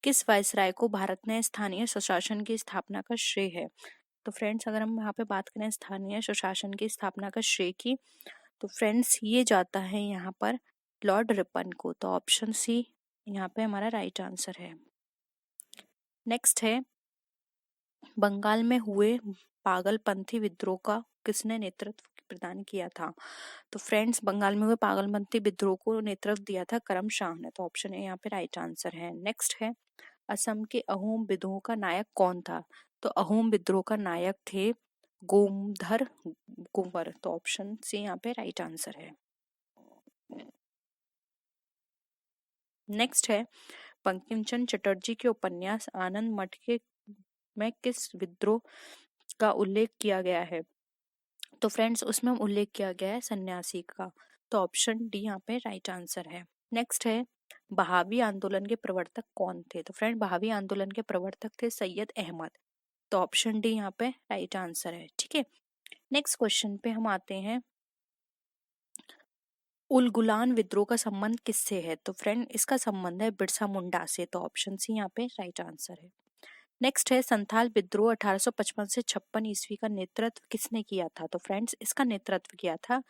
किस वायसराय को भारत ने स्थानीय स्वशासन की स्थापना का श्रेय है? तो फ्रेंड्स अगर हम यहाँ पे बात करें स्थानीय स्वशासन की स्थापना का श्रेय की, तो फ्रेंड्स ये जाता है यहाँ पर लॉर्ड रिपन को। तो ऑप्शन सी यहाँ पे हमारा राइट आंसर है। नेक्स्ट है, बंगाल में हुए पागलपंथी विद्रोह का किसने नेतृत्व प्रदान किया था? तो फ्रेंड्स बंगाल में हुए पागलपंथी विद्रोह को नेतृत्व दिया था करम शाह ने। तो ऑप्शन ए यहाँ पे राइट आंसर है। नेक्स्ट है, असम के अहोम विद्रोह का नायक कौन था? तो अहोम विद्रोह का नायक थे गोमधर कुंवर। तो ऑप्शन सी यहाँ पे राइट आंसर है। नेक्स्ट है, बंकिम चंद्र चटर्जी के उपन्यास आनंद मठ के में किस विद्रोह का उल्लेख किया गया है? तो फ्रेंड्स उसमें उल्लेख किया गया है सन्यासी का। तो ऑप्शन डी यहाँ पे राइट आंसर है। नेक्स्ट है, बहावी आंदोलन के प्रवर्तक कौन थे? तो फ्रेंड बहावी आंदोलन के प्रवर्तक थे सैयद अहमद। तो ऑप्शन डी यहाँ पे राइट आंसर है। ठीक है, नेक्स्ट क्वेश्चन पे हम आते हैं, उलगुलान विद्रोह का संबंध किससे है? तो फ्रेंड इसका संबंध है बिरसा मुंडा से। तो ऑप्शन सी यहाँ पे राइट आंसर है। नेक्स्ट है, संथाल विद्रोह 1855 से 56 ईस्वी का नेतृत्व किसने किया था? तो फ्रेंड्स इसका नेतृत्व किया था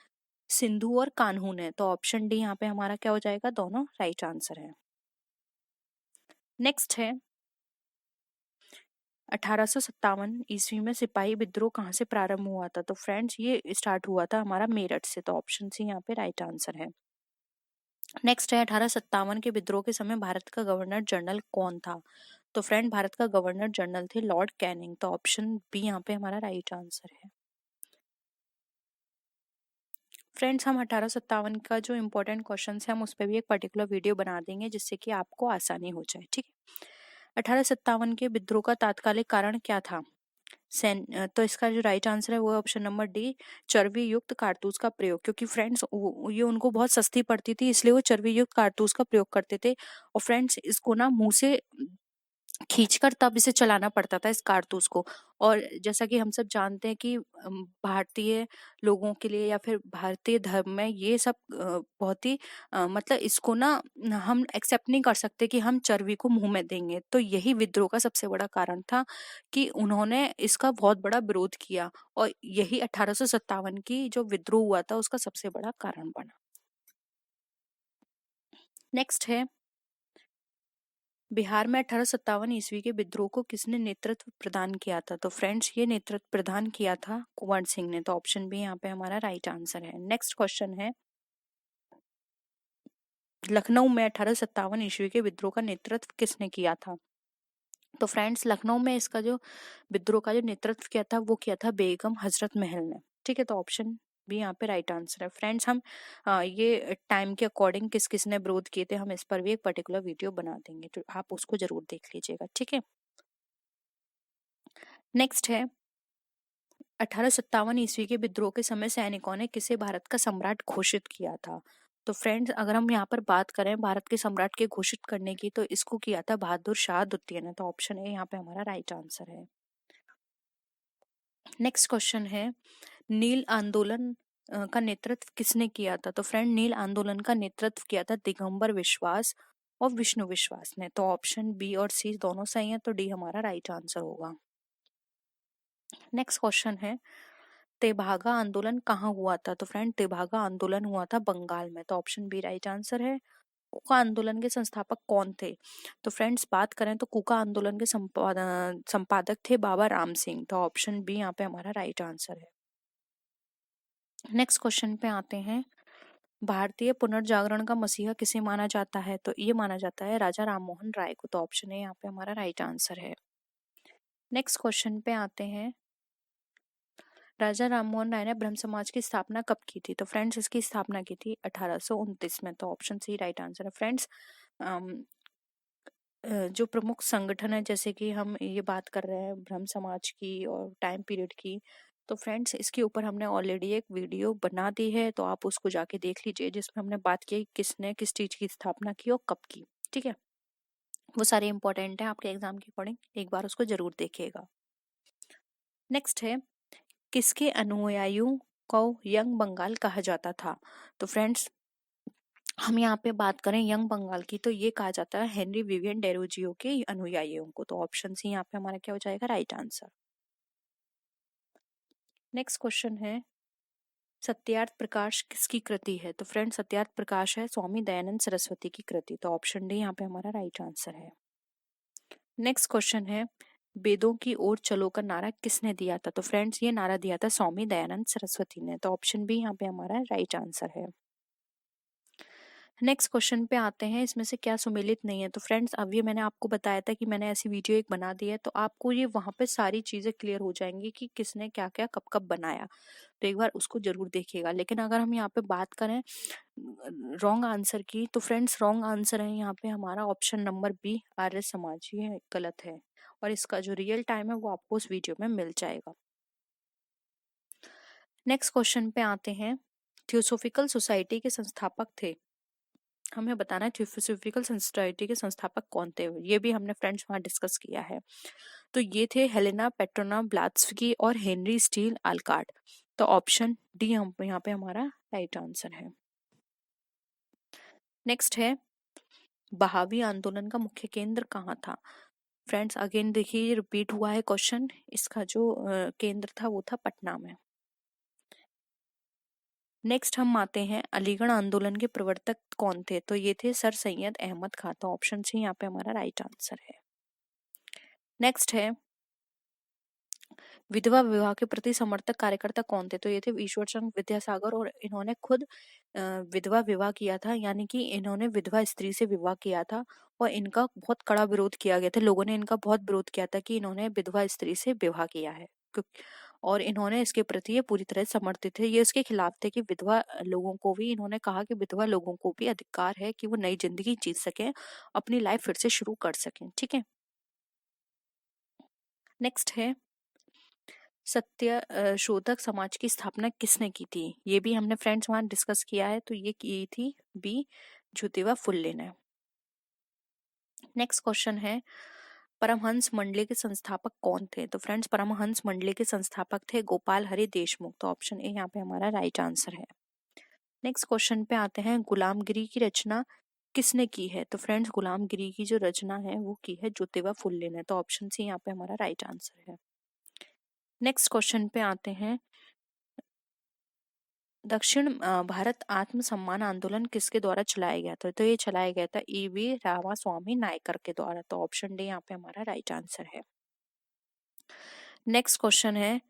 सिंधु और कान्हू ने। तो ऑप्शन डी यहाँ पे हमारा क्या हो जाएगा? दोनों राइट आंसर है। नेक्स्ट है, 1857 ईस्वी में सिपाही विद्रोह कहाँ से प्रारंभ हुआ था? तो फ्रेंड्स ये स्टार्ट हुआ था हमारा मेरठ से। तो ऑप्शन सी यहाँ पे राइट आंसर है। नेक्स्ट है, 1857 के विद्रोह के समय भारत का गवर्नर जनरल कौन था? तो फ्रेंड भारत का गवर्नर जनरल थे लॉर्ड कैनिंग। तो ऑप्शन बी यहाँ पे हमारा राइट आंसर है। फ्रेंड्स हम 1857 का जो इम्पोर्टेंट क्वेश्चन है हम उस पर भी एक पर्टिकुलर वीडियो बना देंगे जिससे कि आपको आसानी हो जाए। ठीक है, 1857 के विद्रोह का तात्कालिक कारण क्या था? तो इसका जो राइट आंसर है वो ऑप्शन नंबर डी, चर्बी युक्त कारतूस का प्रयोग। क्योंकि फ्रेंड्स ये उनको बहुत सस्ती पड़ती थी इसलिए वो चर्बी युक्त कारतूस का प्रयोग करते थे। और फ्रेंड्स इसको ना मुंह से खींचकर तब इसे चलाना पड़ता था इस कारतूस को। और जैसा कि हम सब जानते हैं कि भारतीय लोगों के लिए या फिर भारतीय धर्म में ये सब बहुत ही मतलब इसको ना हम एक्सेप्ट नहीं कर सकते कि हम चर्बी को मुंह में देंगे। तो यही विद्रोह का सबसे बड़ा कारण था कि उन्होंने इसका बहुत बड़ा विरोध किया और यही 1857 की जो विद्रोह हुआ था उसका सबसे बड़ा कारण बना। नेक्स्ट है, बिहार में 1857 ईस्वी के विद्रोह को किसने नेतृत्व प्रदान किया था? तो फ्रेंड्स ये नेतृत्व प्रदान किया था कुंवर सिंह ने। तो ऑप्शन बी यहाँ पे हमारा राइट आंसर है। नेक्स्ट क्वेश्चन है, लखनऊ में 1857 ईस्वी के विद्रोह का नेतृत्व किसने किया था? तो फ्रेंड्स लखनऊ में इसका जो विद्रोह का जो नेतृत्व किया था वो किया था बेगम हजरत महल ने। ठीक है, तो ऑप्शन भी यहाँ पे राइट आंसर है। फ्रेंड्स हम ये टाइम के अकॉर्डिंग किस किस ने विरोध किए थे हम इस पर भी एक पर्टिकुलर वीडियो बना देंगे, तो आप उसको जरूर देख लीजिएगा। ठीक है, नेक्स्ट है, 1857 ईस्वी के विद्रोह के समय सैनिकों ने किसे भारत का सम्राट घोषित किया था? तो फ्रेंड्स अगर हम यहाँ पर बात करें भारत के सम्राट के घोषित करने की तो इसको किया था बहादुर शाह द्वितीय ने। तो ऑप्शन ए यहाँ पे हमारा राइट आंसर है। नेक्स्ट क्वेश्चन है, नील आंदोलन का नेतृत्व किसने किया था? तो फ्रेंड नील आंदोलन का नेतृत्व किया था दिगंबर विश्वास और विष्णु विश्वास ने। तो ऑप्शन बी और सी दोनों सही है, तो डी हमारा राइट आंसर होगा। नेक्स्ट क्वेश्चन है, तेभागा आंदोलन कहाँ हुआ था? तो फ्रेंड तेभागा आंदोलन हुआ था बंगाल में। तो ऑप्शन बी राइट आंसर है। कुका आंदोलन के संस्थापक कौन थे? तो फ्रेंड्स बात करें तो कुका आंदोलन के संपादक थे बाबा राम सिंह। तो ऑप्शन बी यहाँ पे हमारा राइट आंसर है। नेक्स्ट क्वेश्चन पे आते हैं, भारतीय पुनर्जागरण का मसीहा किसे माना जाता है? तो ये माना जाता है राजा राममोहन राय को। तो ऑप्शन ए यहाँ पे हमारा राइट आंसर है। नेक्स्ट क्वेश्चन पे आते हैं, राजा राममोहन राय ने ब्रह्म समाज की स्थापना कब की थी? तो फ्रेंड्स इसकी स्थापना की थी 1829 में। तो ऑप्शन सी राइट आंसर है। फ्रेंड्स जो प्रमुख संगठन है जैसे कि हम ये बात कर रहे हैं ब्रह्म समाज की और टाइम पीरियड की, तो फ्रेंड्स इसके ऊपर हमने ऑलरेडी एक वीडियो बना दी है, तो आप उसको जाके देख लीजिए जिसमें हमने बात की किसने किस चीज की स्थापना की और कब की। ठीक है, वो सारे इंपॉर्टेंट है आपके एग्जाम के अकॉर्डिंग, एक बार उसको जरूर देखिएगा। नेक्स्ट है, किसके अनुयायियों को यंग बंगाल कहा जाता था? तो फ्रेंड्स हम यहाँ पे बात करें यंग बंगाल की, तो ये कहा जाता है हेनरी विवियन डेरोजियो के अनुयायियों को। तो ऑप्शन सी यहाँ पे हमारा क्या हो जाएगा, राइट आंसर। नेक्स्ट क्वेश्चन है, सत्यार्थ प्रकाश किसकी कृति है? तो फ्रेंड, सत्यार्थ प्रकाश है स्वामी दयानंद सरस्वती की कृति। तो ऑप्शन डी यहाँ पे हमारा राइट आंसर है। नेक्स्ट क्वेश्चन है, वेदों की ओर चलो का नारा किसने दिया था? तो फ्रेंड्स, ये नारा दिया था स्वामी दयानंद सरस्वती ने। तो ऑप्शन बी यहाँ पे हमारा राइट आंसर है। नेक्स्ट क्वेश्चन पे आते हैं, इसमें से क्या सुमेलित नहीं है? तो फ्रेंड्स, अब ये मैंने आपको बताया था कि मैंने ऐसी वीडियो एक बना दी है, तो आपको ये वहां पे सारी चीजें क्लियर हो जाएंगी कि किसने क्या क्या कब कब बनाया। तो एक बार उसको जरूर देखिएगा। लेकिन अगर हम यहाँ पे बात करें रॉन्ग आंसर की, तो फ्रेंड्स रॉन्ग आंसर है यहाँ पे हमारा option number B, Arya Samaj. ये गलत है, और इसका जो रियल टाइम है वो आपको उस वीडियो में मिल जाएगा। नेक्स्ट क्वेश्चन पे आते हैं, थियोसोफिकल सोसाइटी के संस्थापक थे, हमें बताना है थियोसोफिकल सोसाइटी के संस्थापक कौन थे। ये भी हमने फ्रेंड्स वहां डिस्कस किया है। तो ये थे हेलेना पेट्रोना ब्लात्स्की और हेनरी स्टील आलकाट। तो ऑप्शन डी हम यहाँ पे हमारा राइट आंसर है। नेक्स्ट है, बहावी आंदोलन का मुख्य केंद्र कहाँ था? फ्रेंड्स, अगेन देखिए रिपीट हुआ है क्वेश्चन। इसका जो केंद्र था वो था पटना में। नेक्स्ट हम आते हैं, अलीगढ़ आंदोलन के प्रवर्तक कौन थे? तो ये थे सर सैयद अहमद खान। तो ऑप्शन सी यहाँ पे हमारा राइट आंसर है। नेक्स्ट है, विधवा विवाह के प्रति समर्थक कार्यकर्ता कौन थे? तो ये थे ईश्वर चंद्र विद्यासागर, और इन्होंने खुद विधवा विवाह किया था, यानी कि इन्होंने विधवा स्त्री से विवाह किया था, और इनका बहुत कड़ा विरोध किया गया था। लोगों ने इनका बहुत विरोध किया था कि इन्होंने विधवा स्त्री से विवाह किया है, और इन्होंने इसके प्रति ये पूरी तरह समर्थित थे। ये इसके खिलाफ थे कि विधवा लोगों को भी, इन्होंने कहा कि विधवा लोगों को भी अधिकार है कि वो नई जिंदगी जी सकें, अपनी लाइफ फिर से शुरू कर सकें। ठीक है। नेक्स्ट है, सत्य शोधक समाज की स्थापना किसने की थी? ये भी हमने फ्रेंड्स वहां डिस्कस किया है। तो ये की थी बी, ज्योतिबा फुले ने। नेक्स्ट क्वेश्चन है, परमहंस मंडली के संस्थापक कौन थे? तो फ्रेंड्स, परमहंस मंडली के संस्थापक थे गोपाल हरि देशमुख। तो ऑप्शन ए यहाँ पे हमारा राइट आंसर है। नेक्स्ट क्वेश्चन पे आते हैं, गुलामगिरी की रचना किसने की है? तो फ्रेंड्स, गुलामगिरी की जो रचना है वो की है ज्योतिबा फुले ने। तो ऑप्शन सी यहाँ पे हमारा राइट आंसर है। नेक्स्ट क्वेश्चन पे आते हैं, दक्षिण भारत आत्मसम्मान आंदोलन किसके द्वारा चलाया गया था? तो ये चलाया गया था ईवी रामास्वामी नायकर के द्वारा। तो ऑप्शन डी यहाँ पे हमारा राइट आंसर है। नेक्स्ट क्वेश्चन है,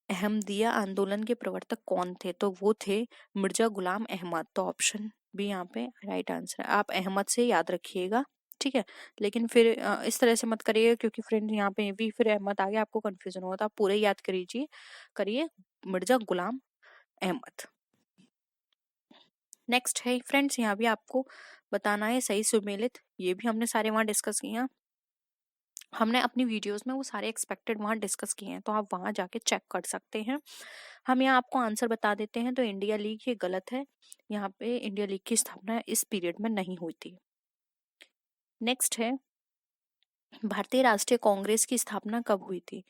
अहमदिया आंदोलन के प्रवर्तक कौन थे? तो वो थे मिर्जा गुलाम अहमद। तो ऑप्शन बी यहाँ पे राइट आंसर है। आप अहमद से याद रखिएगा, ठीक है। लेकिन फिर इस तरह से मत करिएगा, क्योंकि फ्रेंड यहाँ पे भी फिर अहमद आ गया, आपको कंफ्यूजन होगा। तो आप पूरे याद करिए मिर्जा गुलाम अहमद। नेक्स्ट है फ्रेंड्स, यहाँ भी आपको बताना है सही सुमेलित। ये भी हमने सारे वहां डिस्कस किया, हमने अपनी वीडियोस में वो सारे एक्सपेक्टेड वहां डिस्कस किए हैं, तो आप वहां जाके चेक कर सकते हैं। हम यहाँ आपको आंसर बता देते हैं। तो इंडिया लीग ये गलत है, यहाँ पे इंडिया लीग की स्थापना इस पीरियड में नहीं हुई थी। नेक्स्ट है, भारतीय राष्ट्रीय कांग्रेस की स्थापना कब हुई थी?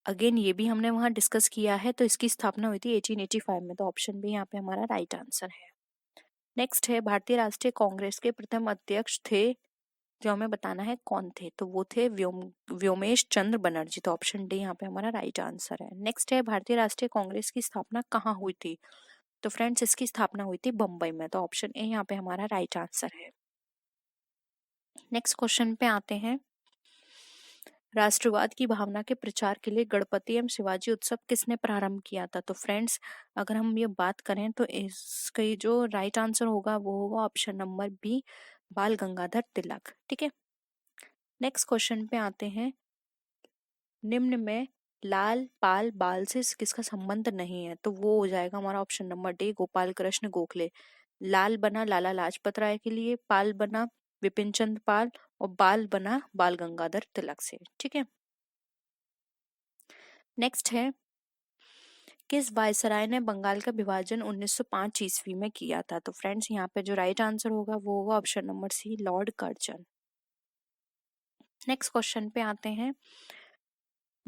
अगेन ये भी हमने वहां डिस्कस किया है। तो इसकी स्थापना हुई थी 1885 में। तो ऑप्शन बी यहाँ पे हमारा राइट आंसर है। नेक्स्ट है, भारतीय राष्ट्रीय कांग्रेस के प्रथम अध्यक्ष थे, जो हमें बताना है कौन थे। तो वो थे व्योमेश चंद्र बनर्जी। तो ऑप्शन डी यहाँ पे हमारा राइट आंसर है। नेक्स्ट है, भारतीय राष्ट्रीय कांग्रेस की स्थापना कहाँ हुई थी? तो फ्रेंड्स, इसकी स्थापना हुई थी बम्बई में। तो ऑप्शन ए यहाँ पे हमारा राइट आंसर है। नेक्स्ट क्वेश्चन पे आते हैं, राष्ट्रवाद की भावना के प्रचार के लिए गणपति एवं शिवाजी उत्सव किसने प्रारंभ किया था? तो फ्रेंड्स, अगर हम ये बात करें तो इसका जो राइट आंसर होगा वो होगा ऑप्शन नंबर बी, बाल गंगाधर तिलक। ठीक है। नेक्स्ट क्वेश्चन पे आते हैं, निम्न में लाल पाल बाल से किसका संबंध नहीं है? तो वो हो जाएगा हमारा option number D, Gopal Krishna Gokhale. Lal बना लाला लाजपत राय के लिए, पाल बना विपिन चंद्र पाल, और बाल बना बाल गंगाधर तिलक से। ठीक है। नेक्स्ट है, किस वायसराय ने बंगाल का विभाजन 1905 ईस्वी में किया था? तो फ्रेंड्स, यहाँ पे जो राइट आंसर होगा वो होगा option number C, Lord Curzon. Next question पे आते हैं,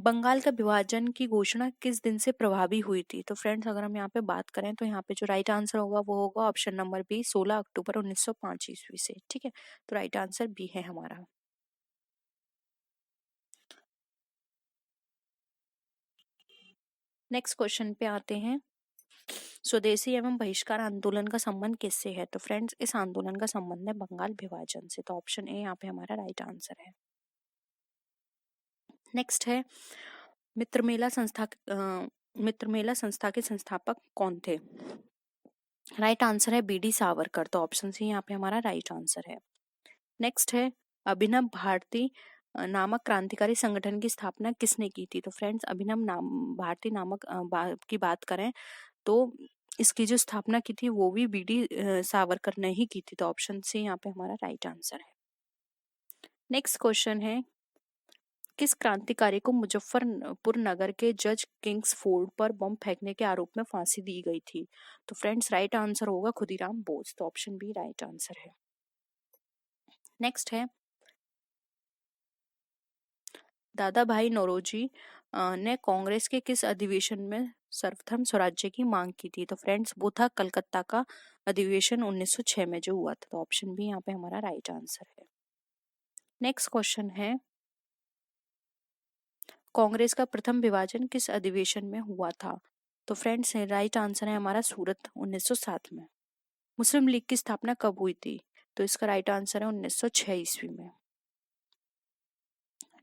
बंगाल का विभाजन की घोषणा किस दिन से प्रभावी हुई थी? तो फ्रेंड्स अगर हम यहाँ पे बात करें तो यहाँ पे जो राइट आंसर होगा वो होगा ऑप्शन नंबर बी, 16 अक्टूबर 1905 ईस्वी से। ठीक है, तो राइट आंसर बी है हमारा। नेक्स्ट क्वेश्चन पे आते हैं। स्वदेशी एवं बहिष्कार आंदोलन का संबंध किससे है? तो फ्रेंड्स इस आंदोलन का संबंध है बंगाल विभाजन से। तो ऑप्शन ए यहाँ पे हमारा राइट आंसर है। नेक्स्ट है मित्र मेला संस्था के संस्थापक कौन थे? राइट आंसर है बी.डी. सावरकर। तो ऑप्शन सी यहाँ पे हमारा राइट आंसर है। नेक्स्ट है अभिनव भारती नामक क्रांतिकारी संगठन की स्थापना किसने की थी? तो फ्रेंड्स अभिनव नाम भारती नामक की बात करें तो इसकी जो स्थापना की थी वो भी बी.डी. सावरकर ने ही की थी। तो ऑप्शन सी यहाँ पे हमारा राइट आंसर है। नेक्स्ट क्वेश्चन है किस क्रांतिकारी को मुजफ्फरपुर नगर के जज किंग्स फोर्ड पर बम फेंकने के आरोप में फांसी दी गई थी? तो फ्रेंड्स राइट आंसर होगा खुदीराम बोस। तो ऑप्शन बी राइट आंसर है। नेक्स्ट है दादा भाई नौरोजी ने कांग्रेस के किस अधिवेशन में सर्वप्रथम स्वराज्य की मांग की थी? तो फ्रेंड्स वो था कलकत्ता का अधिवेशन 1906 में जो हुआ था। तो ऑप्शन बी यहाँ पे हमारा राइट आंसर है। नेक्स्ट क्वेश्चन है कांग्रेस का प्रथम विभाजन किस अधिवेशन में हुआ था? तो फ्रेंड्स राइट आंसर है हमारा सूरत 1907 में। मुस्लिम लीग की स्थापना कब हुई थी? तो इसका राइट आंसर है 1906 ईस्वी में।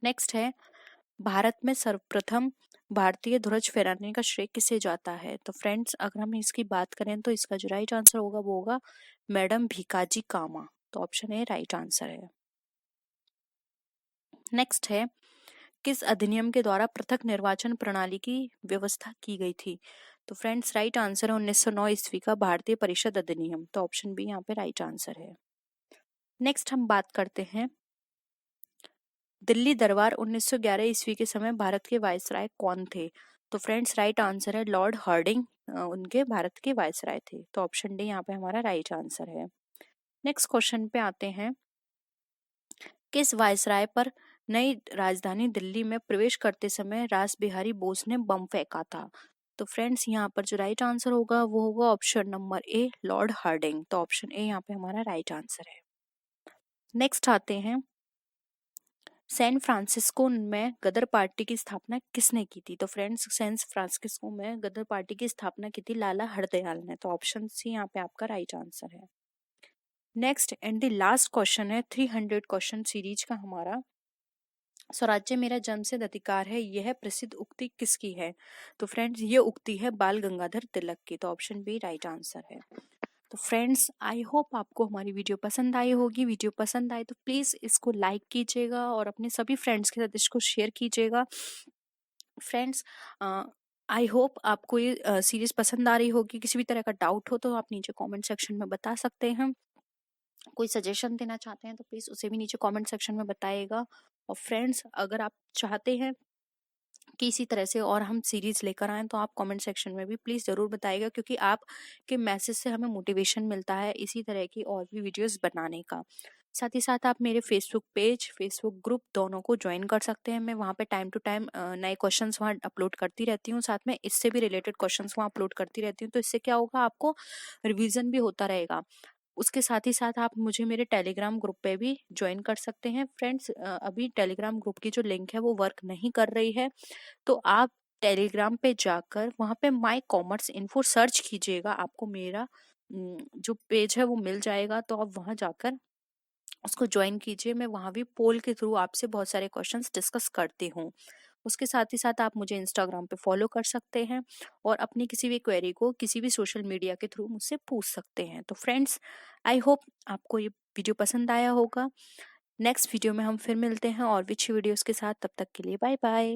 नेक्स्ट है भारत में सर्वप्रथम भारतीय ध्वज फहराने का श्रेय किसे जाता है? तो फ्रेंड्स अगर हम इसकी बात करें तो इसका जो राइट आंसर होगा वो होगा मैडम भीकाजी कामा। तो ऑप्शन ए राइट आंसर है। नेक्स्ट है किस अधिनियम के द्वारा पृथक निर्वाचन प्रणाली की व्यवस्था की गई थी? तो फ्रेंड्स राइट आंसर है 1909 ईस्वी का भारतीय परिषद अधिनियम। तो ऑप्शन बी यहाँ पे राइट आंसर है। नेक्स्ट हम बात करते हैं दिल्ली दरबार 1911 ईस्वी के समय भारत के वायसराय कौन थे? तो फ्रेंड्स राइट आंसर है लॉर्ड हार्डिंग उनके भारत के वायसराय थे। तो ऑप्शन डी यहाँ पे हमारा राइट आंसर है। नेक्स्ट क्वेश्चन पे आते हैं किस वायसराय पर नई राजधानी दिल्ली में प्रवेश करते समय रास बिहारी बोस ने बम फेंका था? तो फ्रेंड्स यहाँ पर जो राइट आंसर होगा वो होगा option number A Lord Hardinge. तो ऑप्शन ए यहाँ पे हमारा राइट आंसर है। नेक्स्ट आते हैं सैन फ्रांसिस्को में गदर पार्टी की स्थापना किसने की थी? तो फ्रेंड्स सैन फ्रांसिस्को में गदर पार्टी की स्थापना की थी लाला हरदयाल ने। तो ऑप्शन सी यहाँ पे आपका राइट आंसर है। Next and the last question है 300 क्वेश्चन सीरीज का हमारा स्वराज्य मेरा जन्मसिद्ध अधिकार है यह प्रसिद्ध उक्ति किसकी है? तो फ्रेंड्स ये उक्ति है बाल गंगाधर तिलक की। तो ऑप्शन बी राइट आंसर है। तो फ्रेंड्स आई होप आपको हमारी वीडियो पसंद आई होगी। वीडियो पसंद आए तो प्लीज़ इसको लाइक कीजिएगा और अपने सभी फ्रेंड्स के साथ इसको शेयर कीजिएगा। फ्रेंड्स आई होप आपको ये सीरीज पसंद आ रही होगी। किसी भी तरह का डाउट हो तो आप नीचे कमेंट सेक्शन में बता सकते हैं। कोई सजेशन देना चाहते हैं तो प्लीज़ उसे भी नीचे कमेंट सेक्शन में बताइएगा। और फ्रेंड्स अगर आप चाहते हैं कि इसी तरह से और हम सीरीज लेकर आएँ तो आप कमेंट सेक्शन में भी प्लीज़ ज़रूर बताइएगा क्योंकि आपके मैसेज से हमें मोटिवेशन मिलता है इसी तरह की और भी वीडियोस बनाने का। साथ ही साथ आप मेरे फेसबुक पेज फेसबुक ग्रुप दोनों को ज्वाइन कर सकते हैं। मैं वहाँ पे टाइम टू टाइम नए क्वेश्चंस वहाँ अपलोड करती रहती हूँ। साथ में इससे भी रिलेटेड क्वेश्चंस वहाँ अपलोड करती रहती हूँ। तो इससे क्या होगा आपको रिवीजन भी होता रहेगा। उसके साथ ही साथ आप मुझे मेरे टेलीग्राम ग्रुप पे भी ज्वाइन कर सकते हैं। फ्रेंड्स अभी टेलीग्राम ग्रुप की जो लिंक है वो वर्क नहीं कर रही है तो आप टेलीग्राम पे जाकर वहाँ पे माई कॉमर्स इन्फो सर्च कीजिएगा। आपको मेरा जो पेज है वो मिल जाएगा। तो आप वहाँ जाकर उसको ज्वाइन कीजिए। मैं वहाँ भी पोल के थ्रू आपसे बहुत सारे क्वेश्चंस डिस्कस करती हूँ। उसके साथ ही साथ आप मुझे इंस्टाग्राम पे फॉलो कर सकते हैं और अपनी किसी भी क्वेरी को किसी भी सोशल मीडिया के थ्रू मुझसे पूछ सकते हैं। तो फ्रेंड्स आई होप आपको ये वीडियो पसंद आया होगा। नेक्स्ट वीडियो में हम फिर मिलते हैं और भी अच्छी वीडियोस के साथ। तब तक के लिए बाय बाय।